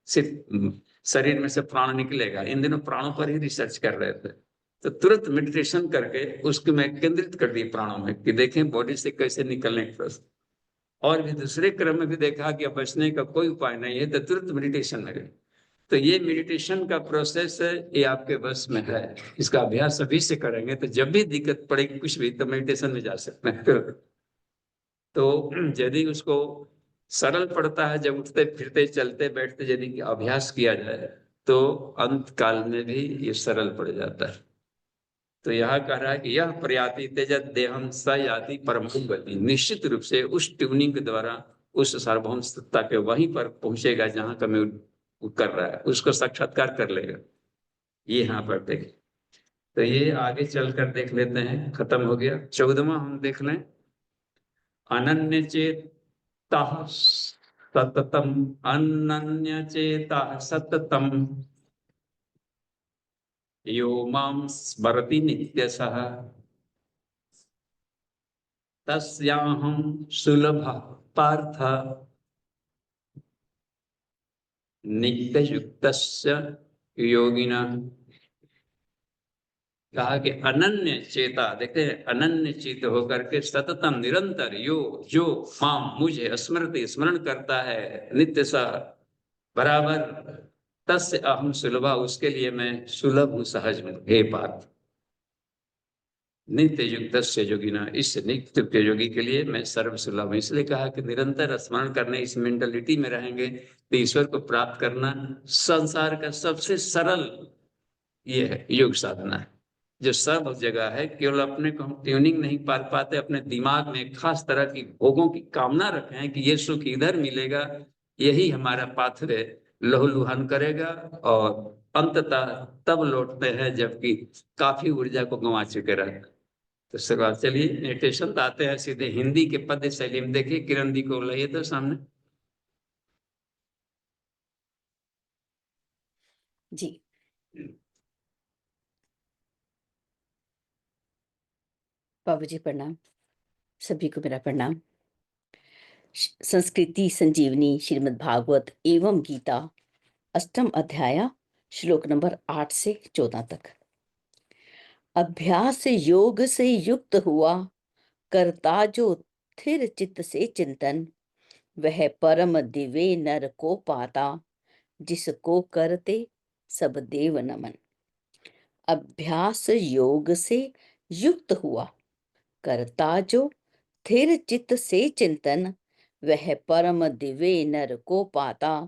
Speaker 1: सिर्फ शरीर में से प्राण निकलेगा। इन दिनों प्राणों पर ही रिसर्च कर रहे थे, तो तुरंत मेडिटेशन करके उसको मैं केंद्रित कर दिए प्राणों में कि देखें बॉडी से कैसे निकलने का प्रश्न। और भी दूसरे क्रम में भी देखा कि अब बचने का कोई उपाय नहीं है, तो तुरंत मेडिटेशन लगे। तो ये मेडिटेशन का प्रोसेस है, ये आपके बस में है। इसका अभ्यास अभी से करेंगे तो जब भी दिक्कत पड़ेगी कुछ भी, तो मेडिटेशन में जा सकते हैं। तो यदि उसको सरल पड़ता है, जब उठते फिरते चलते बैठते यदि अभ्यास किया जाए तो अंत काल में भी ये सरल पड़ जाता है। तो यह कह रहा है कि यह प्रयाति तेजत देहम स याति परम गति, निश्चित रूप से उस ट्यूनिंग के द्वारा उस सार्वभौम सत्ता के वहीं पर पहुंचेगा जहां कमी कर रहा है, उसको साक्षात्कार कर लेगा। ये यहाँ पर देख, तो ये आगे चलकर देख लेते हैं। खत्म हो गया 14वां, हम देख लें। अनन्य चेता सततम, अनन्य चेता सततम यो मां स्मरति नित्यशः तस्याहं सुलभ पार्थ नित्ययुक्तस्य योगिना। कहा कि अनन्य चेता, देखते हैं अनन्य चित होकर के सततम निरंतर यो जो माम मुझे स्मृति स्मरण करता है नित्य सा बराबर, तस्य अहम सुलभा, उसके लिए मैं सुलभ हूं, सहज हूं। हे पार्थ, नित्य युक्त योगिना, इस नित्य योगी के लिए मैं सर्व सुलभ हूं। इसलिए कहा कि निरंतर स्मरण करने, इस मेंटलिटी में रहेंगे तो ईश्वर को प्राप्त करना संसार का सबसे सरल ये है योग साधना है, जो सब जगह है। केवल अपने को हम ट्यूनिंग नहीं पा पाते, अपने दिमाग में खास तरह की भोगों की कामना रखे हैं कि ये सुख इधर मिलेगा, यही हमारा पाथवे लहूलुहान करेगा, और अंततः तब लौटते हैं जबकि काफी ऊर्जा को गंवा चुके रहते हैं। तो शुरुआत, चलिए मेडिटेशन तो आते हैं सीधे हिंदी के पद्य शैली में। देखिए किरण दी को लाइए तो सामने
Speaker 2: जी। बाबू जी प्रणाम, सभी को मेरा प्रणाम। संस्कृति संजीवनी श्रीमद् भागवत एवं गीता, अष्टम अध्याय, श्लोक नंबर 8 से 14 तक। अभ्यास योग से युक्त हुआ, करता जो स्थिर चित्त से चिंतन, वह परम दिव्य नर को पाता, जिसको करते सब देव नमन। अभ्यास योग से युक्त हुआ, करता जो स्थिर चित्त से चिंतन, वह परम दिव्य नर को पाता,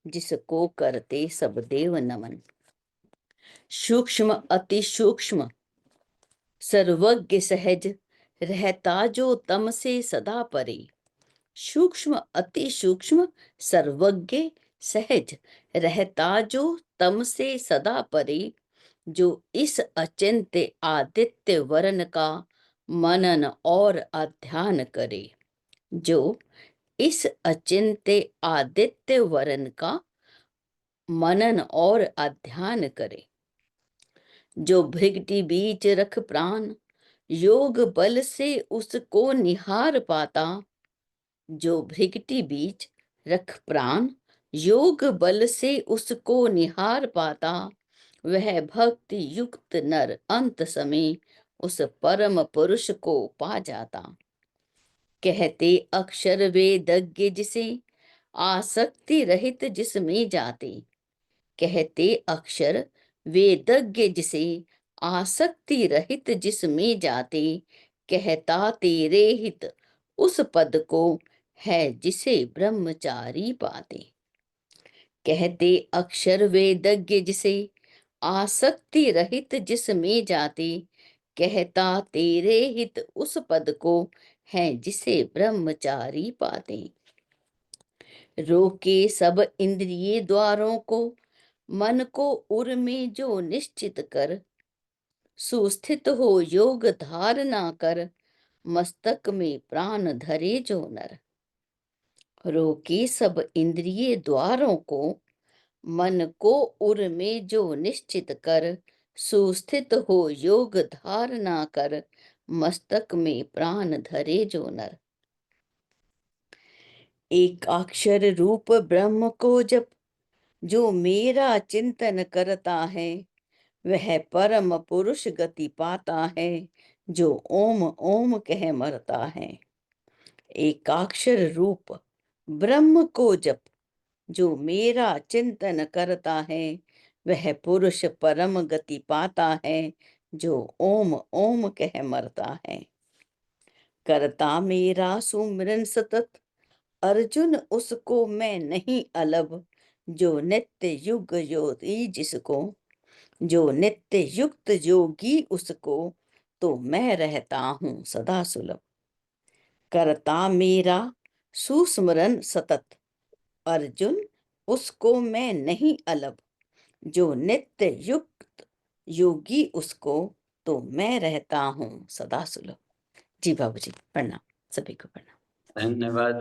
Speaker 2: जिसको करते सब देव नमन। सूक्ष्म अति सूक्ष्म सर्वज्ञ सहज, रहता जो तम से सदा परे। सूक्ष्म अति सूक्ष्म सर्वज्ञ सहज, रहता जो तम से सदा परे, जो इस अचिंत्य आदित्य वरण का मनन और अध्यान करे। जो इस अचिंत्य आदित्य वरण का मनन और अध्यान करे। जो भृगटि बीच रख प्राण, योग बल से उसको निहार पाता। जो भृगटि बीच रख प्राण, योग बल से उसको निहार पाता, वह भक्ति युक्त नर अंत समय उस परम पुरुष को पा जाता। कहते अक्षर वेदज्ञ जिसे आसक्ति रहित जिसमें जाते। कहते अक्षर वेदज्ञ जिसे आसक्ति रहित जिसमें जाते। कहता तेरे हित उस पद को है जिसे ब्रह्मचारी पाते। कहते अक्षर वेदज्ञ जिसे आसक्ति रहित जिसमें जाते। कहता तेरे हित उस पद को है जिसे ब्रह्मचारी पाते। रोके सब इंद्रिय द्वारों को मन को उर में जो निश्चित कर। सुस्थित हो योग धारणा कर मस्तक में प्राण धरे जो नर। रोके सब इंद्रिय द्वारों को मन को उर में जो निश्चित कर। सुस्थित हो योग धारणा कर मस्तक में प्राण धरे जो नर। एक अक्षर रूप ब्रह्म को जब जो मेरा चिंतन करता है। वह परम पुरुष गति पाता है जो ओम ओम कह मरता है। एकाक्षर रूप ब्रह्म को जब जो मेरा चिंतन करता है। वह पुरुष परम गति पाता है जो ओम ओम कह मरता है। करता मेरा सुमिरन सतत अर्जुन उसको मैं नहीं अलग। जो नित्य युग योगी जिसको जो नित्य युक्त योगी उसको तो मैं रहता हूँ सदा सुलभ। करता मेरा सुस्मरण सतत अर्जुन उसको मैं नहीं अलग। जो नित्य युक्त योगी उसको तो मैं रहता हूँ सदा सुलभ। जी बाबूजी प्रणाम, सभी को प्रणाम।
Speaker 1: धन्यवाद।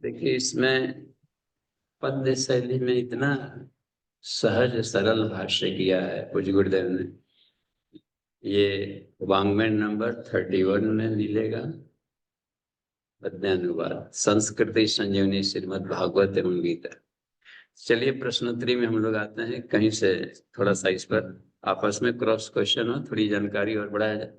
Speaker 1: देखिए इसमें पद्य शैली में इतना सहज सरल भाष्य किया है पूज्य गुरुदेव ने। ये वांग्मय नंबर 31 में मिलेगा। पद्यानुवाद संस्कृति संजीवनी श्रीमद् भागवत एवं गीता। चलिए प्रश्नोत्तरी में हम लोग आते हैं। कहीं से थोड़ा सा इस पर आपस में क्रॉस क्वेश्चन हो, थोड़ी जानकारी और बढ़ाया जाए।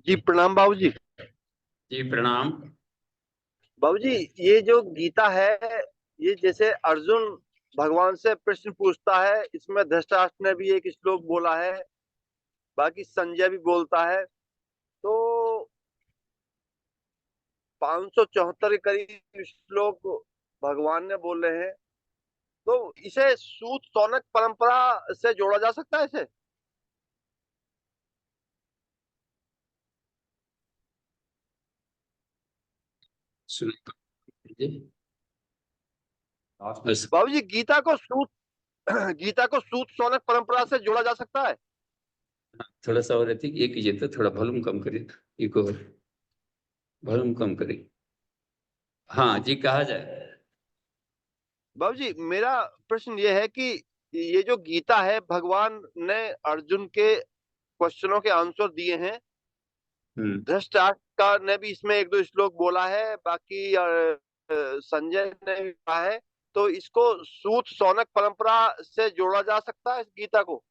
Speaker 3: जी प्रणाम बाबूजी।
Speaker 1: जी प्रणाम।
Speaker 3: बाबूजी ये जो गीता है, ये जैसे अर्जुन भगवान से प्रश्न पूछता है, इसमें धृतराष्ट्र ने भी एक श्लोक बोला है, बाकी संजय भी बोलता है, तो 574 के करीब श्लोक भगवान ने बोले हैं। तो इसे सूत सौनक परंपरा से जोड़ा जा सकता है इसे? बाबूजी गीता को सूत सौनक परंपरा से जोड़ा जा सकता है?
Speaker 1: थोड़ा सा और रहती ये कीजिए तो थोड़ा वॉल्यूम कम करिए, इको वॉल्यूम कम करिए। हाँ जी कहा जाए।
Speaker 3: बाबूजी मेरा प्रश्न ये है कि ये जो गीता है, भगवान ने अर्जुन के क्वेश्चनों के आंसर दिए हैं। धृतराष्ट्र ने भी इसमें एक दो श्लोक बोला है, बाकी संजय ने भी कहा है। तो इसको सूत सौनक परंपरा से जोड़ा जा सकता है इस गीता को?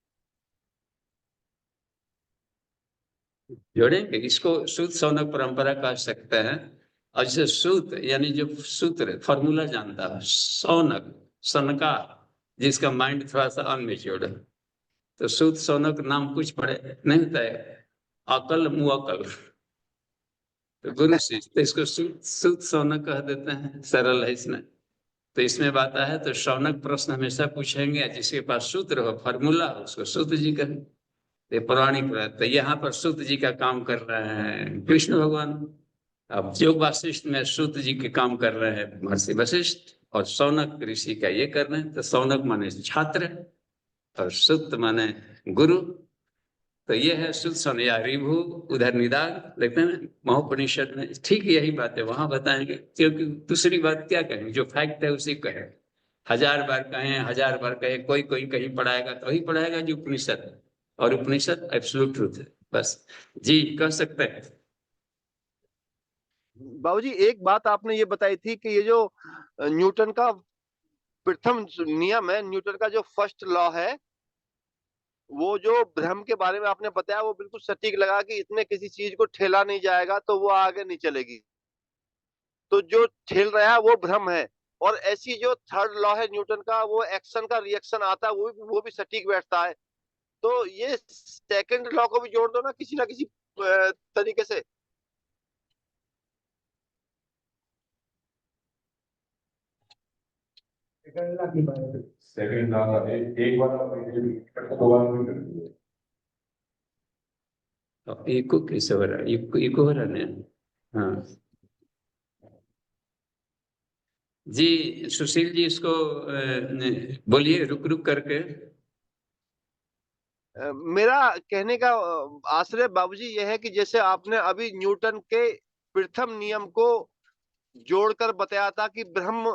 Speaker 1: जोड़ेंगे इसको, सूत सौनक परंपरा कह सकते हैं। और जैसे सूत यानी जो सूत्र फॉर्मूला जानता है, सौनक सनकार जिसका माइंड थोड़ा सा अनमेच्योर्ड है, तो सूत सौनक नाम कुछ पड़े नहीं होता है, अकल मुअकल, तो गुरु शिष्य, तो इसको सूत सौनक कह देते हैं, सरल है इसमें। तो इसमें बात है तो शौनक प्रश्न हमेशा पूछेंगे, जिसके पास सूत्र हो फॉर्मूला हो उसको सूत जी कहें। ये पौराणिक बात। तो यहाँ पर सूत जी का काम कर रहे हैं कृष्ण भगवान। अब योग वासिष्ठ में सूत जी के काम कर रहे हैं महर्षि वशिष्ठ, और शौनक ऋषि का ये कर रहे हैं। तो शौनक माने छात्र, और सुत माने गुरु। तो ये है सुत सनया रिभु, उधर निदान देखते हैं महोपनिषद में, ठीक यही बात है, वहां बताएंगे। क्योंकि दूसरी बात क्या कहें, जो फैक्ट है उसी कहें, 1000 बार कहें 1000 बार कहें, कोई कोई कहीं पढ़ाएगा तो वही पढ़ाएगा जो उपनिषद है, और उपनिषद एब्सोल्यूट ट्रूथ है। बस जी कह सकते हैं।
Speaker 3: बाबूजी एक बात आपने ये बताई थी कि ये जो न्यूटन का प्रथम नियम है, न्यूटन का जो फर्स्ट लॉ है, वो जो भ्रम के बारे में आपने बताया वो बिल्कुल सटीक लगा कि इसमें किसी चीज को ठेला नहीं जाएगा तो वो आगे नहीं चलेगी। तो जो ठेल रहा है वो भ्रम है। और ऐसी जो थर्ड लॉ है न्यूटन का, वो एक्शन का रिएक्शन आता है, वो भी सटीक बैठता है। तो ये सेकंड लॉ को भी जोड़ दो ना किसी तरीके से।
Speaker 4: सेकंड लॉ एक बार दो बार
Speaker 1: इको कैसे हो रहा है, इको हो रहा है ना। हाँ जी सुशील जी, इसको बोलिए रुक रुक करके।
Speaker 3: मेरा कहने का आश्रय बाबूजी यह है कि जैसे आपने अभी न्यूटन के प्रथम नियम को जोड़कर बताया था कि ब्रह्म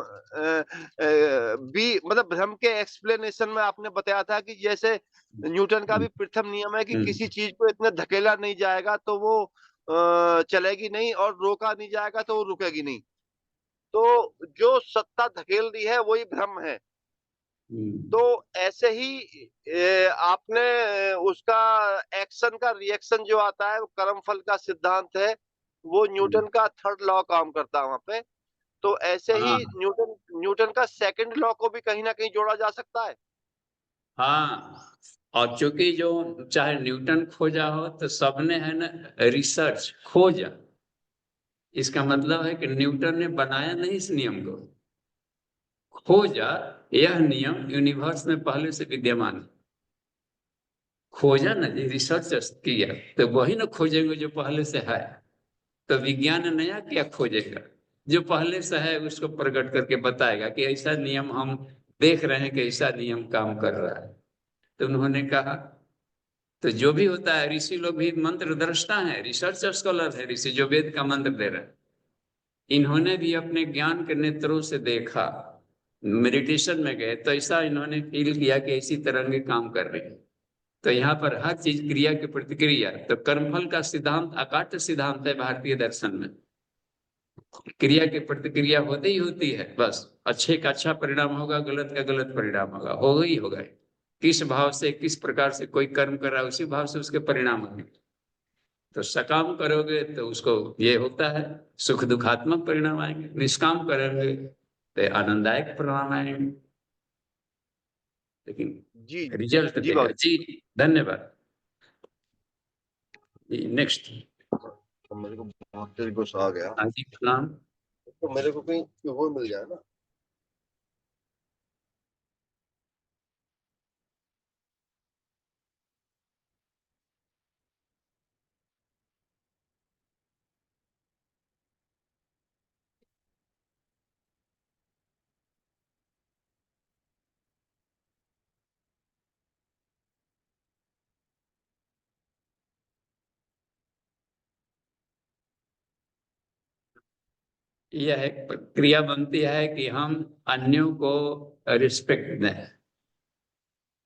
Speaker 3: भी मतलब ब्रह्म के एक्सप्लेनेशन में आपने बताया था कि जैसे न्यूटन का भी प्रथम नियम है कि किसी चीज को इतना धकेला नहीं जाएगा तो वो चलेगी नहीं, और रोका नहीं जाएगा तो वो रुकेगी नहीं। तो जो सत्ता धकेल रही है वही भ्रम है। तो ऐसे ही आपने उसका एक्शन का रिएक्शन जो आता है, वो कर्मफल का सिद्धांत है, वो न्यूटन का थर्ड लॉ काम करता है वहां पे। तो ऐसे ही
Speaker 1: हाँ
Speaker 3: न्यूटन का सेकंड लॉ को भी कहीं ना कहीं जोड़ा जा सकता है।
Speaker 1: हाँ, और चूंकि जो चाहे न्यूटन खोजा हो तो सबने है ना रिसर्च खोजा, इसका मतलब है कि न्यूटन ने बनाया नहीं इस नियम को, खोजा। यह नियम यूनिवर्स में पहले से विद्यमान है, खोजा ना जी, रिसर्च किया, तो वही ना खोजेंगे जो पहले से है। तो विज्ञान नया क्या खोजेगा, जो पहले से है उसको प्रकट करके बताएगा कि ऐसा नियम हम देख रहे हैं कि ऐसा नियम काम कर रहा है। तो उन्होंने कहा, तो जो भी होता है, ऋषि लोग भी मंत्र दृष्टा है, रिसर्च स्कॉलर है ऋषि, जो वेद का मंत्र दे रहे हैं। इन्होंने भी अपने ज्ञान के नेत्रों से देखा, मेडिटेशन में गए तो ऐसा इन्होंने फील किया कि ऐसी तरंगे काम कर रही है। तो यहाँ पर हर चीज क्रिया की प्रतिक्रिया, तो कर्मफल का सिद्धांत अकाट्य सिद्धांत है भारतीय दर्शन में। क्रिया की प्रतिक्रिया होती ही होती है, बस अच्छे का अच्छा परिणाम होगा, गलत का गलत परिणाम होगा, होगा ही होगा। किस भाव से किस प्रकार से कोई कर्म कर रहा है, उसी भाव से उसके परिणाम होंगे। तो सकाम करोगे तो उसको ये होता है, सुख दुखात्मक परिणाम आएंगे, निष्काम करेंगे तो आनंददायक परिणाम आएंगे, लेकिन
Speaker 3: जी
Speaker 1: रिजल्ट
Speaker 3: जी
Speaker 1: देगा
Speaker 3: बाबू।
Speaker 1: जी। धन्यवाद जी। नेक्स्ट।
Speaker 3: तो मेरे को बहुत तेज गुस्सा आ गया,
Speaker 1: हाँ जी प्रणाम।
Speaker 3: तो मेरे को कहीं वो मिल जाए ना।
Speaker 1: यह एक प्रक्रिया बनती है कि हम अन्यों को रिस्पेक्ट दें।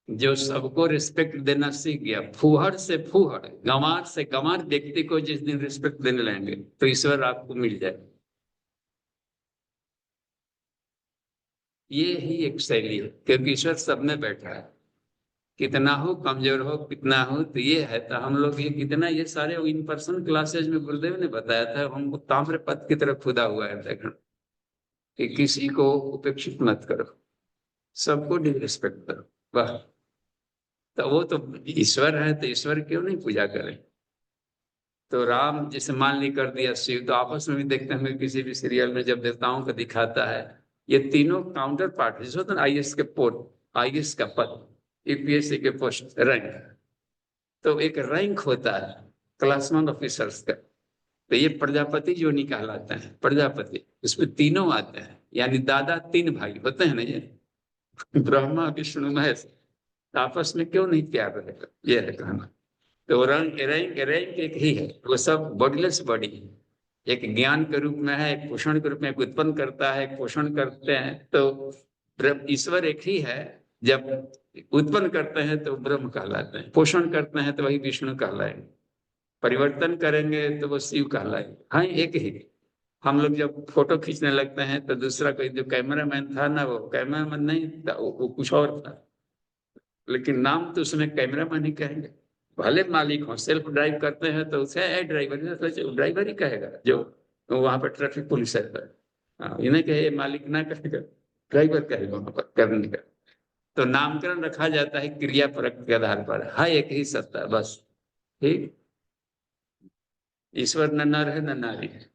Speaker 1: जो सबको रिस्पेक्ट देना सीख गया, फूहड़ से फूहड़, गंवार से गंवार व्यक्ति को जिस दिन रिस्पेक्ट देने लगेंगे तो ईश्वर आपको मिल जाए। ये ही एक शैली है, क्योंकि ईश्वर सब में बैठा है, कितना हो कमजोर हो कितना हो, तो ये है। तो हम लोग ये कितना, ये सारे इन पर्सन क्लासेज में गुरुदेव ने बताया था, हमको ताम्र पथ की तरफ खुदा हुआ है देखना, कि किसी को उपेक्षित मत करो, सबको डिसरिस्पेक्ट करो। वाह, तो वो तो ईश्वर है, तो ईश्वर क्यों नहीं पूजा करें। तो राम जैसे मान ली कर दिया शिव, तो आपस में भी देखते हैं किसी भी सीरियल में जब देवताओं को दिखाता है, ये तीनों काउंटर पार्ट, जैसे होता है आईएएस के पोस्ट, आईएएस का पद, यूपीएससी के पोस्ट रैंक, तो एक रैंक होता है क्लास 1 ऑफिसर्स का। तो ये प्रजापति जो निकालाते हैं प्रजापति, उसमें तीनों आते हैं, यानी दादा 3 भाई होते हैं ना, ये ब्रह्मा विष्णु महेश, आपस में क्यों नहीं प्यार रहेगा, ये है कहना। तो रंग रैंक रैंक एक ही है, वो सब बॉडीलेस बॉडी है, एक ज्ञान के रूप में है, एक पोषण के रूप में, एक उत्पन्न करता है, एक पोषण करते हैं। तो ईश्वर एक ही है। जब उत्पन्न करते हैं तो ब्रह्म कहलाते हैं, पोषण करते हैं तो वही विष्णु कहलाएंगे, परिवर्तन करेंगे तो वो शिव कहलाएंगे। हाँ, एक ही। हम लोग जब फोटो खींचने लगते हैं तो दूसरा कोई जो कैमरामैन था ना, वो कैमरामैन नहीं था, वो कुछ और था, लेकिन नाम तो उसमें कैमरामैन ही कहेंगे। भले मालिक हो, सेल्फ ड्राइव करते हैं तो उसे है ड्राइवर, ड्राइवर ही कहेगा जो वहां पर ट्रैफिक पुलिस है। हाँ, ये नहीं कहे मालिक ना कहेगा, ड्राइवर कहेगा वहां पर करने का। तो नामकरण रखा जाता है क्रिया परक के आधार पर। हाँ, एक ही सत्ता बस। ठीक, ईश्वर न नर है न नारी है,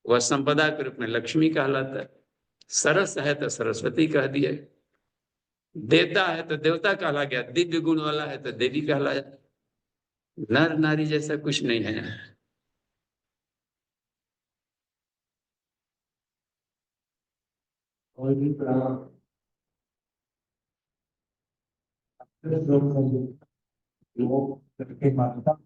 Speaker 1: वह संपदा के रूप में लक्ष्मी कहलाता है, सरस है तो सरस्वती कह दिया, देवता है तो देवता कहला गया, दिव्य गुण वाला है तो देवी कहलाया। नर नारी जैसा कुछ नहीं है।
Speaker 4: और भी प्रणाम। लोग करके मानता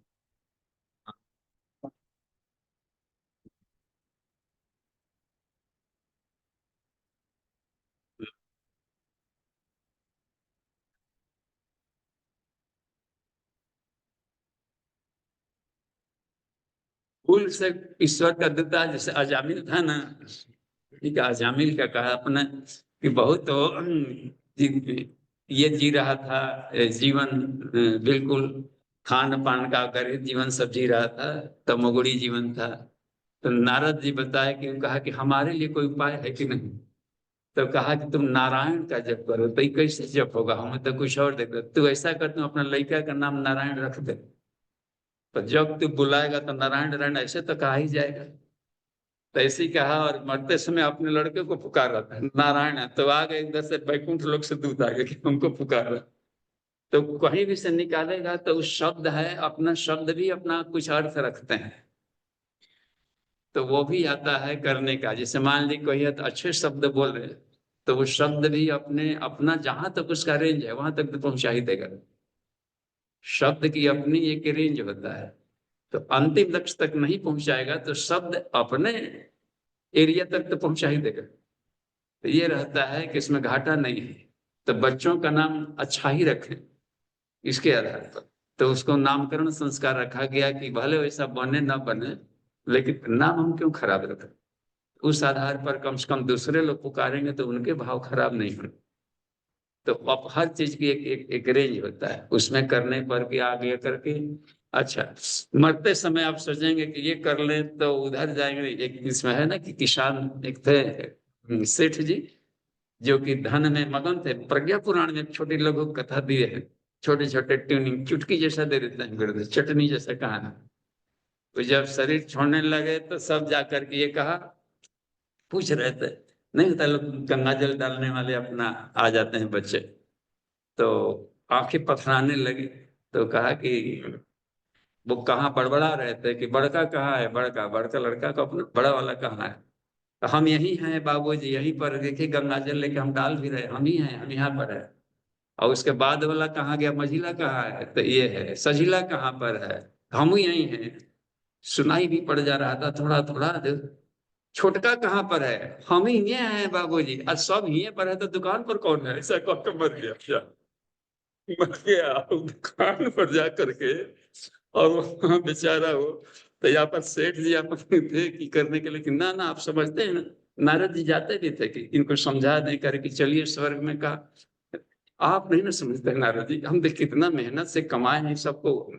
Speaker 1: फूल से ईश्वर का देता, जैसे अजामिल था ना, ठीक है, अजामिल का कहा अपने कि बहुत ये जी रहा था जीवन, बिल्कुल खान पान का कर जीवन सब जी रहा था, तमोगुणी जीवन था। तो नारद जी बताए कि कहा कि हमारे लिए कोई उपाय है कि नहीं। तो कहा कि तुम नारायण का जप करो। तो ये कैसे जप होगा, हमें तो कुछ और देखो। तू ऐसा कर, तुम अपना लड़का का नाम नारायण रख दे, तो जब तू बुलाएगा तो नारायण नारायण ऐसे तो कहा ही जाएगा। तो ऐसे ही कहा, और मरते समय अपने लड़के को पुकार रहा था नारायण है। तो आ गए इधर से बैकुंठ लोक से दूत आ गए कि हमको पुकार रहा। तो कहीं भी से निकालेगा तो उस शब्द है, अपना शब्द भी अपना कुछ अर्थ रखते हैं, तो वो भी आता है करने का। जैसे मान ली कोई है तो अच्छे शब्द बोल रहे हैं, तो वो शब्द भी अपने अपना जहां तक उसका रेंज है वहां तक तो पहुंचा ही देगा। शब्द की अपनी एक रेंज होता है, तो अंतिम लक्ष्य तक नहीं पहुंचाएगा तो शब्द अपने एरिया तक तो पहुंचा ही देगा। तो ये रहता है कि इसमें घाटा नहीं है। तो बच्चों का नाम अच्छा ही रखें इसके आधार पर। तो उसको नामकरण संस्कार रखा गया कि भले वैसा बने ना बने, लेकिन नाम हम क्यों खराब रखें। उस आधार पर कम से कम दूसरे लोग पुकारेंगे तो उनके भाव खराब नहीं होंगे। तो अब हर चीज की एक रेंज होता है, उसमें करने पर भी आगे करके अच्छा। मरते समय आप सोचेंगे कि ये कर लें तो उधर जाएंगे। एक इसमें है ना कि किसान एक थे सेठ जी, जो कि धन में मगन थे। प्रज्ञा पुराण में एक छोटी लघु कथा दिए है, छोटे छोटे ट्यूनिंग चुटकी जैसा दे देते हैं गुरुदेव, चटनी जैसा कहानी। तो जब शरीर छोड़ने लगे तो सब जाकर के ये कहा, पूछ रहे थे, नहीं होता लोग गंगा जल डालने वाले अपना आ जाते हैं बच्चे, तो आंखें पथराने लगी। तो कहा कि वो कहाँ बड़बड़ा रहे थे कि बड़का कहाँ है, बड़का बड़का लड़का का अपना बड़ा वाला कहाँ है। तो हम यही हैं बाबूजी, यहीं पर देखिए गंगा जल लेके हम डाल भी रहे, हम ही हैं, हम यहाँ पर है। और उसके बाद वाला कहाँ गया, मझिला कहाँ है, तो ये है। सझिला कहाँ पर है, हम ही यही हैं। सुनाई भी पड़ जा रहा था थोड़ा थोड़ा। छोटका कहाँ पर है, हम ही ये हैं बाबूजी। आज सब ही पर है तो दुकान पर कौन है, ऐसा कह के मर गया। क्या मर गया दुकान पर जा करके। और वहां बेचारा हो, तो यहाँ पर सेठ जी आप थे कि करने के लिए कि ना ना आप समझते हैं ना। नारद जी जाते भी थे कि इनको समझा दें करे कि चलिए स्वर्ग में। कहा आप नहीं ना समझते नारद जी, हम देख कितना मेहनत से कमाए हैं, सबको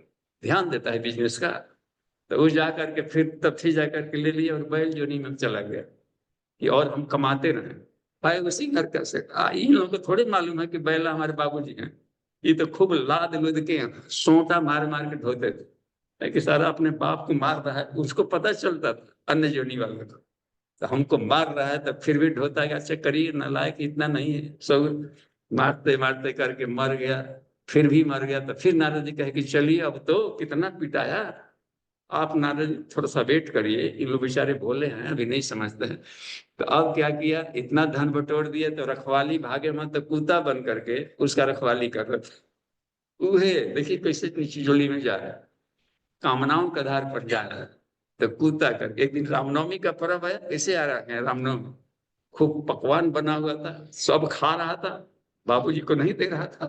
Speaker 1: ध्यान देता है बिजनेस का। तो वो जा करके फिर तथी जा करके ले लिया और बैल जोनी में चला गया कि और हम कमाते रहे। भाई उसी घर का से इन लोगों को थोड़ी मालूम है कि बैला हमारे बाबूजी हैं। ये तो खूब लाद लुद के सोटा मार मार के धोते थे कि सारा अपने बाप को मार रहा है, उसको पता चलता था अन्य जोनी वाले को। तो हमको मार रहा है तो फिर भी ढोता है, अच्छा करिए नालायक इतना नहीं है। सब मारते मारते करके मर गया, फिर भी मर गया। तो फिर नारद जी कहे कि चलिए अब तो कितना पिटाया आप नारद जी, थोड़ा सा वेट करिए, इन लोग बेचारे भोले हैं अभी नहीं समझते हैं। तो अब क्या किया, इतना धन बटोर दिया तो रखवाली भागे मत, तो कुत्ता बन करके उसका रखवाली कर रहे थे। उहे देखिए कैसे नीचे जोली में जा रहा है, कामनाओं के आधार पर जा रहा है। तो कूदता कर एक दिन रामनवमी का पर्व है, कैसे आ रहा है रामनवमी, खूब पकवान बना हुआ था, सब खा रहा था, बाबूजी को नहीं दे रहा था।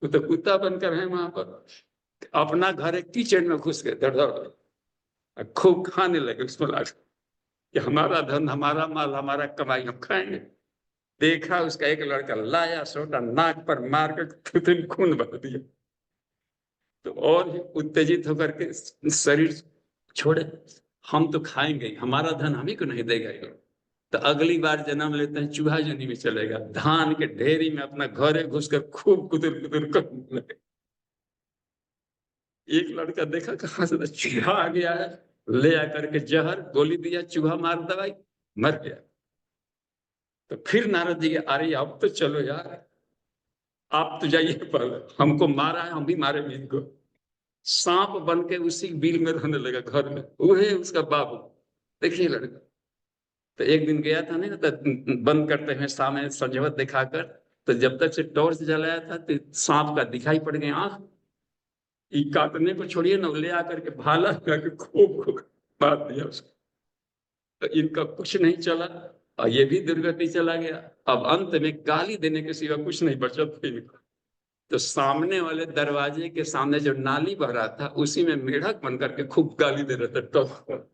Speaker 1: वो तो कुत्ता बनकर है वहां पर, अपना घर एक किचन में घुस गए धड़ धड़, खूब खाने लगे उसमें लाकर कि हमारा धन, हमारा माल, हमारा कमाई, हम खाएंगे। देखा उसका एक लड़का लाया सोटा नाक पर मार कर खून बहा दिया। तो और भी उत्तेजित होकर के शरीर छोड़े, हम तो खाएंगे, हमारा धन हम ही को नहीं देगा ये। तो अगली बार जन्म लेते हैं चूहा जनी में चलेगा, धान के ढेरी में अपना घरे घुसकर खूब कुतर कुतर करने लगे। एक लड़का देखा कहां से चूहा आ गया है, ले आकर के जहर गोली दिया, चूहा मार दवाई, मर गया। तो फिर नारद जी अरे अब तो चलो यार, आप तो जाइए, पर हमको मारा है, हम भी मारे भी इनको। सांप बन के उसी बिल में रहने लगा घर में, वही उसका बाबू। देखिए लड़का तो एक दिन गया था ना, तो बंद करते हुए सामने संजवत दिखाकर, तो जब तक से टॉर्च जलाया था तो सांप का दिखाई पड़ गया आंख, ये काटने को छोड़िए ना, ले आकर के भाला लगा के खूब खूब मार दिया उसको। तो इनका कुछ नहीं चला और ये भी दुर्गति चला गया। अब अंत में गाली देने के सिवा कुछ नहीं बचा था इनको। तो सामने वाले दरवाजे के सामने जो नाली बह रहा था, उसी में मेढक बन करके खूब गाली दे रहे थे टॉप।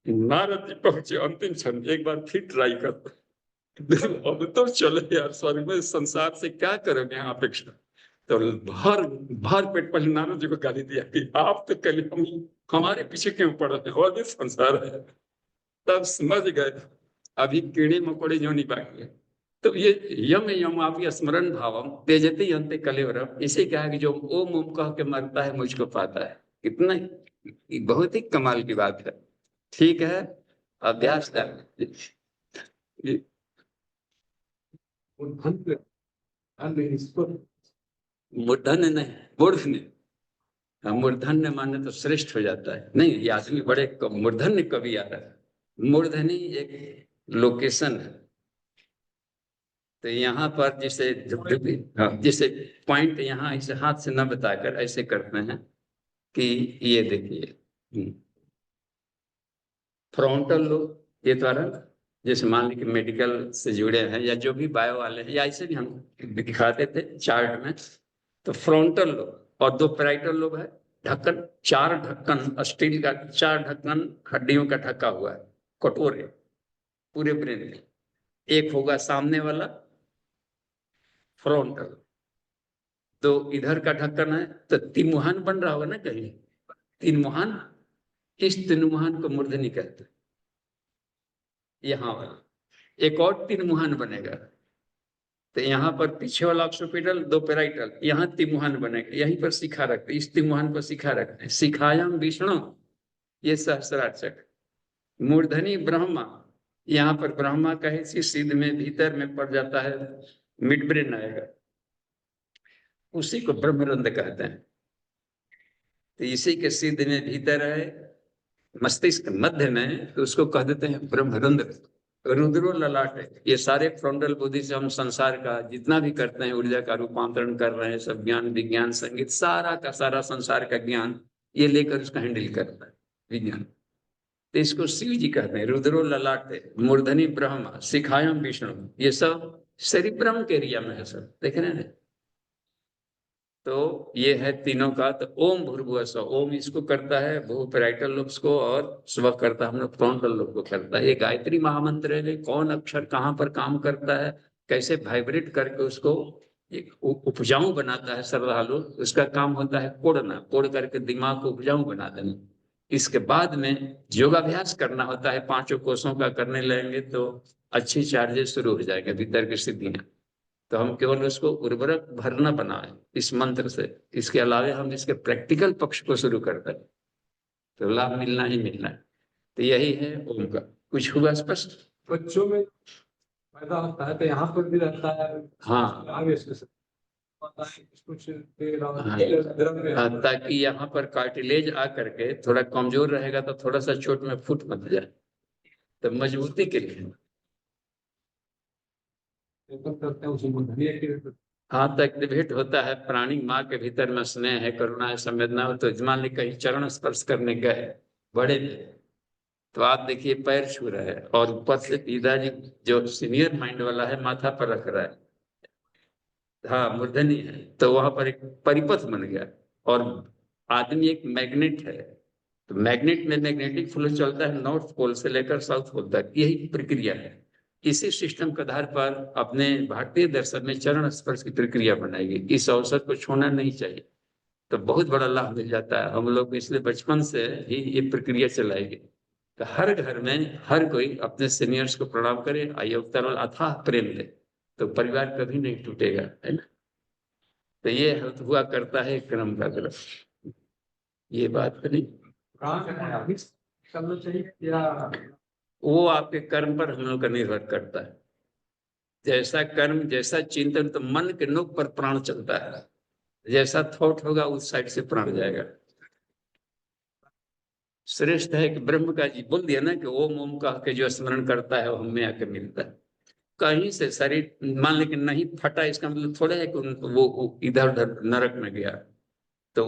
Speaker 1: नारद जी पहुंचे अंतिम क्षण, एक बार फिर ट्राई कर, अब तो चले यार, स्वर्ग में संसार से क्या करोगे यहाँ अपेक्षा। तो भर भर पेट पर नारद जी को गाली दिया कि आप तो कल हम हमारे पीछे क्यों पड़ रहे हो, और भी संसार है। तब समझ गए अभी कीड़े मकोड़े जो नहीं बाकी है। तो ये यम यम आप स्मरण भावम तेजते अंते कलेवरम, इसे क्या है कि जो ओम ओम कह के मरता है मुझको पाता है। कितना बहुत ही कमाल की बात है। ठीक है, अभ्यास कर। मूर्धन्य नहीं, मूर्धन्य, मूर्धन्य माने तो श्रेष्ठ हो जाता है, नहीं ये आदमी बड़े मूर्धन्य कवि आ रहा है। मूर्धन्य एक लोकेशन है। तो यहाँ पर जिसे जिसे पॉइंट यहाँ इसे हाथ से न बताकर ऐसे करते हैं कि ये देखिए फ्रंटल लोब, ये द्वारा जैसे मान लीजिए मेडिकल से जुड़े हैं या जो भी बायो वाले हैं, या ऐसे भी हम दिखाते थे चार्ट में। तो फ्रंटल लोब और दो पैराइटल लोब है, ढक्कन, चार ढक्कन स्टील का, चार ढक्कन हड्डियों का ढका हुआ है, कटोरे पूरे ब्रेन में। एक होगा सामने वाला फ्रंटल, तो इधर का ढक्कन है, तो तिमुहान बन रहा होगा ना कहीं, तिमुहान, इस तिमुहान को मूर्धनी कहते हैं। यहाँ वाला एक और तिमुहान बनेगा, तो यहाँ पर पीछे वाला ऑक्सीपिटल, दो पेराइटल, यहाँ तिमुहान बनेगा, यहीं पर शिखा रखते, इस तिमुहान पर शिखा रखते हैं। शिखायाम विष्णु, ये सहस्रार्चक। मूर्धनी ब्रह्मा, यहाँ पर ब्रह्मा का ही सिद्ध में भीतर में पड़ जाता है, मिड ब्रेन आएगा, उसी को ब्रह्मरंध्र कहते हैं। तो इसी के सिद्ध में भीतर है मस्तिष्क मध्य में, तो उसको कह देते हैं ब्रह्मरंध्र। रुद्रो ललाट है। ये सारे फ्रंटल बुद्धि से हम संसार का जितना भी करते हैं, ऊर्जा का रूपांतरण कर रहे हैं, सब ज्ञान विज्ञान संगीत सारा का सारा संसार का ज्ञान ये लेकर उसका हैंडल करता है विज्ञान। तो इसको शिव जी कहते हैं, रुद्रो ललाट है, मूर्धनी ब्रह्मा, शिखायम विष्णु, ये सब शरीर ब्रह्म के एरिया में है सब, देख रहे हैं। तो ये है तीनों का। तो ओम भूर्भुवः स्वः, ओम इसको करता है भू पैराइटल लोब्स को, और स्व करता है हम लोग फ्रंटल लोब को करता है। ये गायत्री महामंत्र है, कौन अक्षर कहाँ पर काम करता है, कैसे वाइब्रेट करके उसको एक उपजाऊ बनाता है श्रद्धालु, उसका काम होता है कोड़ना, कोड़ करके दिमाग को उपजाऊ बना देना। इसके बाद में योगाभ्यास करना होता है, पांचों कोषों का करने लगेंगे तो अच्छी चार्जेस शुरू हो जाएंगे भीतर की सिद्धियां। तो हम केवल उसको उर्वरक भरना बनाए इस मंत्र से, इसके अलावा हम इसके प्रैक्टिकल पक्ष को शुरू करते हैं तो लाभ मिलना ही मिलना है। तो यही है ओम का। कुछ हुआ स्पष्ट?
Speaker 4: बच्चों में पैदा होता है तो यहाँ पर भी रहता है।
Speaker 1: हाँ,
Speaker 4: आगे से कुछ
Speaker 1: हाँ, ताकि यहाँ पर कार्टिलेज आ करके थोड़ा कमजोर रहेगा तो थोड़ा सा चोट में फुट मत जाए, तो मजबूती के लिए।
Speaker 4: करते हैं उसी मूर्धनी
Speaker 1: हाँ तो एक्टिवेट होता है प्राणी माँ के भीतर में स्नेह है, करुणा है, संवेदना हो। तो मान ली कहीं चरण स्पर्श करने गए बड़े थे, तो आप देखिए पैर छू रहे हैं और ऊपर से पिताजी जो सीनियर माइंड वाला है माथा पर रख रहा है, हाँ मूर्धनी है, तो वहां पर एक परिपथ बन गया। और आदमी एक मैग्नेट है, तो मैग्नेट में मैग्नेटिक फ्लो चलता है नॉर्थ पोल से लेकर साउथ पोल तक, यही प्रक्रिया है। इसी सिस्टम के आधार पर अपने भारतीय दर्शन में चरण स्पर्श की प्रक्रिया बनाएगी। इस अवसर को छोड़ना नहीं चाहिए, तो बहुत बड़ा लाभ मिल जाता है हम लोग को। इसलिए बचपन से ही ये प्रक्रिया चलाएगी। तो हर घर में हर कोई अपने सीनियर्स को प्रणाम करे, अयोगता और अथाह प्रेम दे, तो परिवार कभी नहीं टूटेगा, है ना। तो ये हुआ करता है क्रम का क्रम, ये बात नहीं।
Speaker 4: कहाँ से है अभी करना चाहिए या
Speaker 1: वो आपके कर्म पर हम लोग का निर्भर करता है। जैसा कर्म जैसा चिंतन, तो मन के नोक पर प्राण चलता है, जैसा थॉट होगा उस साइड से प्राण जाएगा। श्रेष्ठ है कि ब्रह्म का जी बोल दिया ना कि ओम ओम कह के जो स्मरण करता है वो हमें आके मिलता है। कहीं से शरीर मान लें कि नहीं फटा, इसका मतलब थोड़ा है कि वो इधर उधर नरक में गया, तो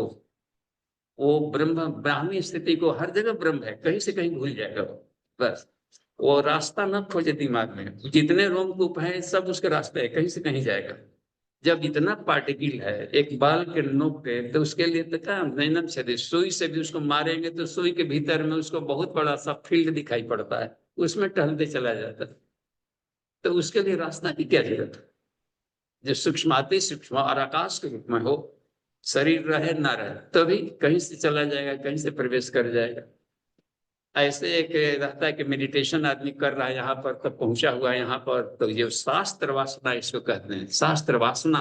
Speaker 1: वो ब्रह्म ब्राह्मी स्थिति को हर जगह ब्रह्म है, कहीं से कहीं भूल जाएगा वो। बस वो रास्ता न खोजे दिमाग में, जितने रोमकूप हैं सब उसके रास्ते है, कहीं से कहीं जाएगा। जब इतना पार्टिकल है एक बाल के नोक पे, तो उसके लिए तो क्या नैनम छेदी, सुई से भी उसको मारेंगे तो सुई के भीतर में उसको बहुत बड़ा सा फील्ड दिखाई पड़ता है, उसमें टहलते चला जाता है। तो उसके लिए रास्ता की क्या जरूरत है। जो सूक्ष्माति सूक्ष्म और आकाश के रूप में हो, शरीर रहे ना रहे, तभी कहीं से चला जाएगा, कहीं से प्रवेश कर जाएगा। ऐसे एक रहता है कि मेडिटेशन आदमी कर रहा है यहाँ पर, तब पहुंचा हुआ है यहाँ पर, तो ये शास्त्र वासना इसको कहते हैं। शास्त्र वासना,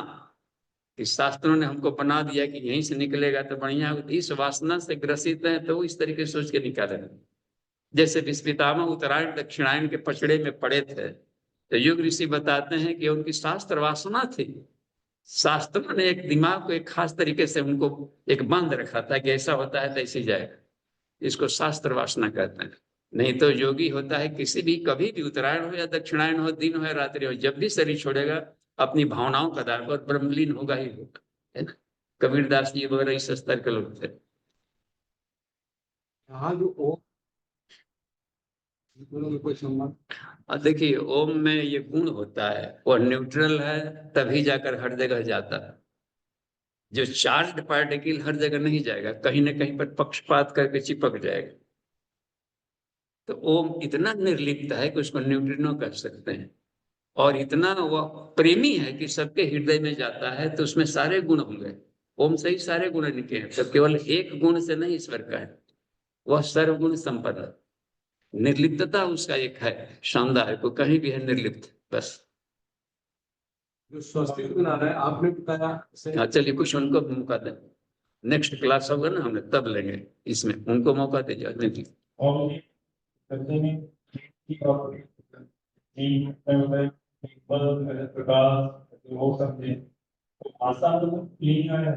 Speaker 1: इस शास्त्रों ने हमको बना दिया कि यहीं से निकलेगा तो बढ़िया, इस वासना से ग्रसित है तो वो इस तरीके से सोच के निकाले। जैसे विस्पितामह उत्तरायण दक्षिणायन के पचड़े में पड़े थे, तो युग ऋषि बताते हैं कि उनकी शास्त्र वासना थी। शास्त्रों ने एक दिमाग को एक खास तरीके से उनको एक बांध रखा था कि ऐसा होता है तो ऐसे जाएगा। इसको शास्त्र वासना कहते हैं। नहीं तो योगी होता है किसी भी कभी भी उत्तरायण हो या दक्षिणायन हो, दिन हो या रात्रि हो, जब भी शरीर छोड़ेगा अपनी भावनाओं का आधार पर ब्रह्मलीन होगा ही होगा, है ना। कबीरदास जी वगैरह इस स्तर के लोग थे।
Speaker 4: यहाँ जो ओ दोनों में कोई संबंध?
Speaker 1: और देखिए ओम में ये गुण होता है, वो न्यूट्रल है तभी जाकर हर जगह जाता है। जो चार्ज्ड पार्टिकल हर जगह नहीं जाएगा, कहीं ना कहीं पर पक्षपात करके चिपक जाएगा। तो ओम इतना निर्लिप्त है कि उसको न्यूट्रिनो कह सकते हैं, और इतना वह प्रेमी है कि सबके हृदय में जाता है, तो उसमें सारे गुण होंगे। ओम से ही सारे गुण निकले हैं, तो केवल एक गुण से नहीं ईश्वर का है, वह सर्वगुण संपन्न। निर्लिप्तता उसका एक है, शानदार को कहीं भी है निर्लिप्त, बस।
Speaker 4: जो स्वस्तिक बना रहा है आपने बताया
Speaker 1: हाँ चलिए कुछ उनको भी मौका दें, नेक्स्ट क्लास होगा ना हमें तब लेंगे, इसमें उनको मौका दे जाने की।
Speaker 5: और करते हैं कि और प्रकाश हो सकते हैं, तो आशा तो क्लीन है,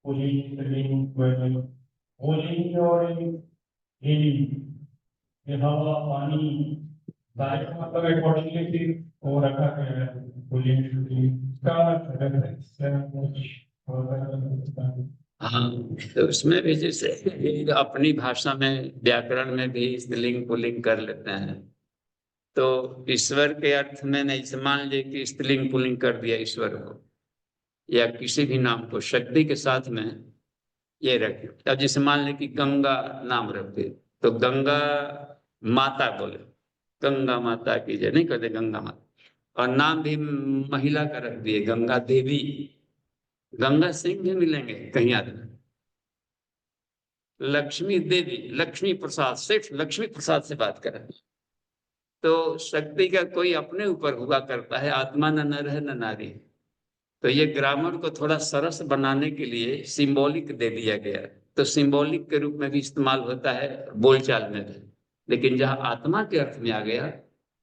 Speaker 5: होली और ये हवा पानी सारे मतलब अकॉर्डिंगली फिर वो रखा गया है होली का।
Speaker 1: हाँ तो उसमें भी जैसे अपनी भाषा में व्याकरण में भी स्त्रीलिंग पुल्लिंग कर लेते हैं, तो ईश्वर के अर्थ में नहीं से मान लीजिए कि स्त्रीलिंग पुल्लिंग कर दिया ईश्वर को या किसी भी नाम को शक्ति के साथ में ये रखे। अब जैसे मान लीजिए कि गंगा नाम रखे, तो गंगा माता बोले, गंगा माता की जय नहीं कहते, गंगा माता। और नाम भी महिला का रख दिए, गंगा देवी। गंगा सिंह भी मिलेंगे कहीं आदमी, लक्ष्मी देवी, लक्ष्मी प्रसाद, सेठ लक्ष्मी प्रसाद से बात करें। तो शक्ति का कोई अपने ऊपर हुआ करता है, आत्मा न नर है न नारी। तो ये ग्रामर को थोड़ा सरस बनाने के लिए सिंबॉलिक दे दिया गया, तो सिंबॉलिक के रूप में भी इस्तेमाल होता है बोलचाल में भी। लेकिन जहां आत्मा के अर्थ में आ गया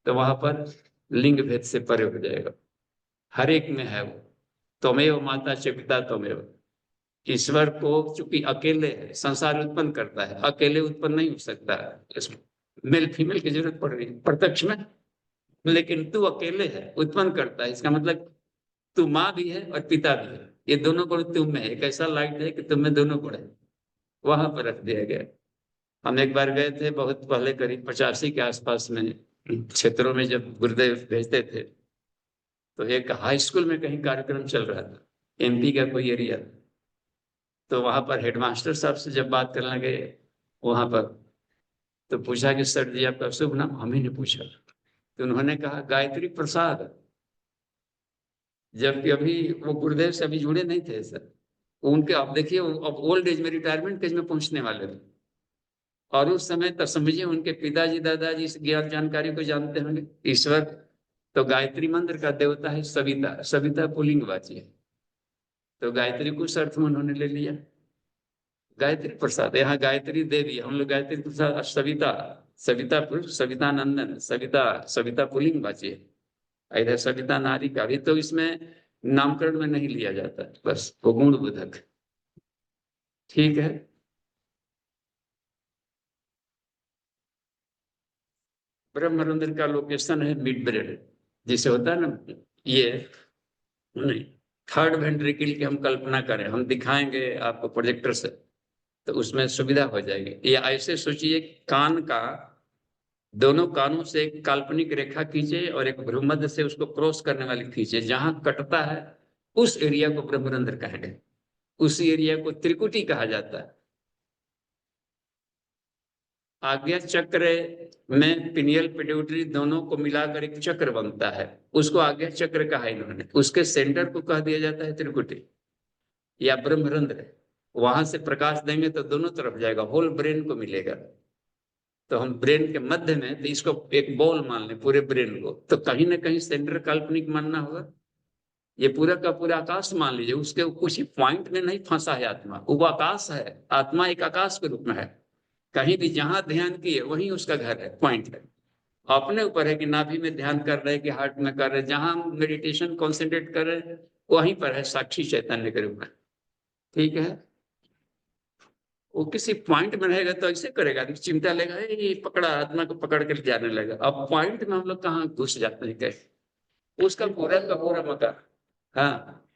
Speaker 1: तो वहां पर लिंग भेद से परे हो जाएगा, हर एक में है वो। त्वमेव माता च पिता त्वमेव। ईश्वर को चूंकि अकेले है, संसार उत्पन्न करता है, अकेले उत्पन्न नहीं हो सकता है, इसमें मेल फीमेल की जरूरत पड़ रही है प्रत्यक्ष में। लेकिन तू अकेले है, उत्पन्न करता है। इसका मतलब तू माँ भी है और पिता भी है, ये दोनों गुण तुम में है। एक ऐसा लाइट है कि तुम में दोनों गुण है, वहां पर रख दिया गया। हम एक बार गए थे बहुत पहले, करीब 85 के आसपास में, क्षेत्रों में जब गुरुदेव भेजते थे, तो एक हाई स्कूल में कहीं कार्यक्रम चल रहा था, एमपी का कोई एरिया था। तो वहां पर हेडमास्टर साहब से जब बात करने गए वहां पर, तो पूछा कि सर जी आपका शुभ नाम? हम ही ने पूछा, तो उन्होंने कहा गायत्री प्रसाद, जबकि अभी वो गुरुदेव से अभी जुड़े नहीं थे सर। उनके, आप देखिए, अब ओल्ड एज में, रिटायरमेंट एज में पहुंचने वाले थे। और उस समय तक समझिए उनके पिताजी दादाजी इस ज्ञान जानकारी को जानते होंगे। ईश्वर तो गायत्री मंत्र का देवता है सविता, सविता पुल्लिंगवाची है, तो गायत्री कुछ अर्थ में उन्होंने ले लिया। गायत्री प्रसाद, यहाँ गायत्री देवी, हम लोग गायत्री प्रसाद, सविता, सविता पुरुष, सविता नंदन, सविता, सविता पुल्लिंगवाची है। इधर सविता नारी का भी तो इसमें नामकरण में नहीं लिया जाता, बस वो गुण बोधक। ठीक है, ब्रह्मरंध्र का लोकेशन है मिड ब्रेन, जिसे होता है ना ये, नहीं, थर्ड वेंट्रिकल की हम कल्पना करें, हम दिखाएंगे आपको प्रोजेक्टर से, तो उसमें सुविधा हो जाएगी। या ऐसे सोचिए, कान का, दोनों कानों से एक काल्पनिक रेखा खींचे और एक भ्रूमध्य से उसको क्रॉस करने वाली खींचे, जहां कटता है उस एरिया को ब्रह्मरंध्र कहेंगे, उसी एरिया को त्रिकुटी कहा जाता है। आज्ञा चक्र में पिनियल पिट्यूटरी दोनों को मिलाकर एक चक्र बनता है, उसको आज्ञा चक्र कहा इन्होंने। उसके सेंटर को कह दिया जाता है त्रिकुटी या ब्रह्मरंध्र। वहां से प्रकाश देंगे तो दोनों तरफ जाएगा, होल ब्रेन को मिलेगा। तो हम ब्रेन के मध्य में, तो इसको एक बॉल मान लें पूरे ब्रेन को, तो कहीं ना कहीं सेंटर काल्पनिक मानना होगा। ये पूरा का पूरा आकाश मान लीजिए, उसके कुछ ही पॉइंट में नहीं फंसा है आत्मा, वो आकाश है। आत्मा एक आकाश के रूप में है, कहीं भी जहां ध्यान किए वहीं उसका घर है, पॉइंट है। अपने ऊपर है कि नाभि में ध्यान कर रहे हैं कि हार्ट में कर रहे हैं, जहां मेडिटेशन कॉन्सेंट्रेट कर रहे हैं वहीं पर है, साक्षी चैतन्य के रूप में। ठीक है, वो किसी पॉइंट में रहेगा तो ऐसे करेगा कि चिमटा लेगा, ये पकड़ा, आत्मा को पकड़ कर जाने लगा। अब पॉइंट में हम लोग कहाँ घुस जाते हैं कैसे, उसका पूरा का पूरा मकान। हाँ,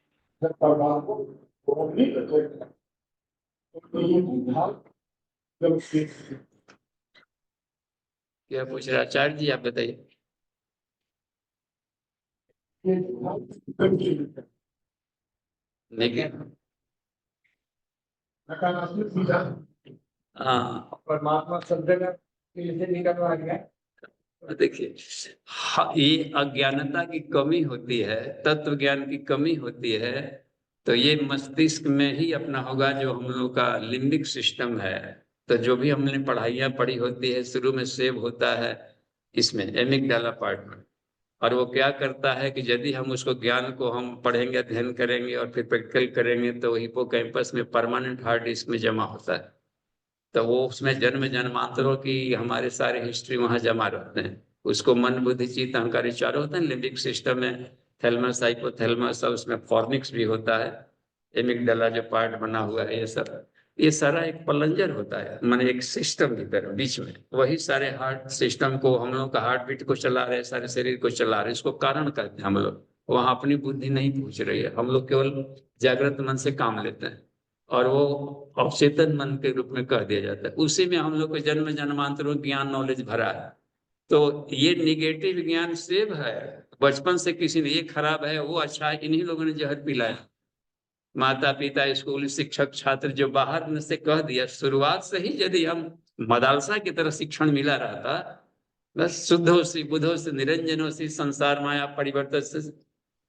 Speaker 1: क्या पूछ रहे आचार्य जी, आप बताइए। लेकिन हाँ,
Speaker 4: परमात्मा शब्द का कैसे निकलवा गया?
Speaker 1: देखिए, ये अज्ञानता की कमी होती है, तत्व ज्ञान की कमी होती है, तो ये मस्तिष्क में ही अपना होगा, जो हम लोग का लिम्बिक सिस्टम है। तो जो भी हमने पढ़ाइयाँ पढ़ी होती है, शुरू में सेव होता है इसमें एमिगडाला पार्ट में, और वो क्या करता है कि यदि हम उसको, ज्ञान को हम पढ़ेंगे, अध्ययन करेंगे और फिर प्रैक्टिकल करेंगे, तो हिपोकैम्पस में परमानेंट हार्ड डिस्क में जमा होता है। तो वो उसमें जन्म जन्मांतरों की हमारे सारे हिस्ट्री वहां जमा रहते हैं। उसको मन बुद्धि चित्त अहंकार चारों होते हैं लिम्बिक सिस्टम में, थैलमस हाइपोथैलेमस, और उसमें फॉर्निक्स भी होता है, एमिगडाला जो पार्ट बना हुआ है, ये सारा एक पलंजर होता है, माने एक सिस्टम की तरह बीच में, वही सारे हार्ट सिस्टम को, हम लोग का हार्ट बीट को चला रहे हैं, सारे शरीर को चला रहे हैं। इसको कारण कहते हैं हम लोग। वहां अपनी बुद्धि नहीं पूछ रही है, हम लोग केवल जागृत मन से काम लेते हैं, और वो अवचेतन मन के रूप में कह दिया जाता है। उसी में हम लोग को जन्म जन्मांतरों ज्ञान नॉलेज भरा है। तो ये निगेटिव ज्ञान सेव है बचपन से, किसी ने ये खराब है वो अच्छा है, इन्हीं लोगों ने जहर पिलाया। माता पिता, स्कूल, शिक्षक, छात्र, जो बाहर में से कह दिया। शुरुआत से ही यदि हम मदरसा की तरह शिक्षण मिला रहता, बस शुद्धोसी बुधोसी निरंजनोसी संसार माया परिवर्तन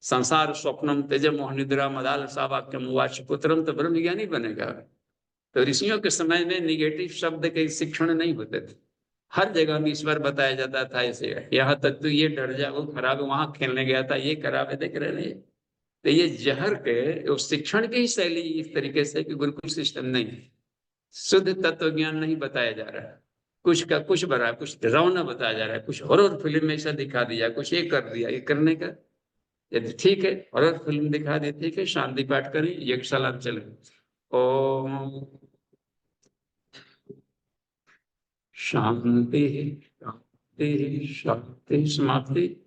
Speaker 1: संसार स्वप्नम तेज मोह निद्रा मदाल सावाक्यम वाच पुत्रम, तो ब्रह्म ज्ञानी बनेगा। तो ऋषियों के समय में निगेटिव शब्द के शिक्षण नहीं होते थे, हर जगह में ईश्वर बताया जाता था ऐसे। यहाँ तक तो ये डर जा, वो खराब है, वहां खेलने गया था, ये खराब है, देख रहे नहीं। तो ये जहर के शिक्षण की ही शैली इस तरीके से कि गुरुकुल सिस्टम नहीं, शुद्ध तत्व ज्ञान नहीं बताया जा रहा है। कुछ का कुछ बना, कुछ डरावना बताया जा रहा है, कुछ हॉरर फिल्म में ऐसा दिखा दिया, कुछ ये कर दिया। ये करने का यदि ठीक है, हॉरर फिल्म दिखा दे, ठीक है, शांति पाठ करें, एक सलाम चले। ओम शांति शांति शांति, समाप्ति।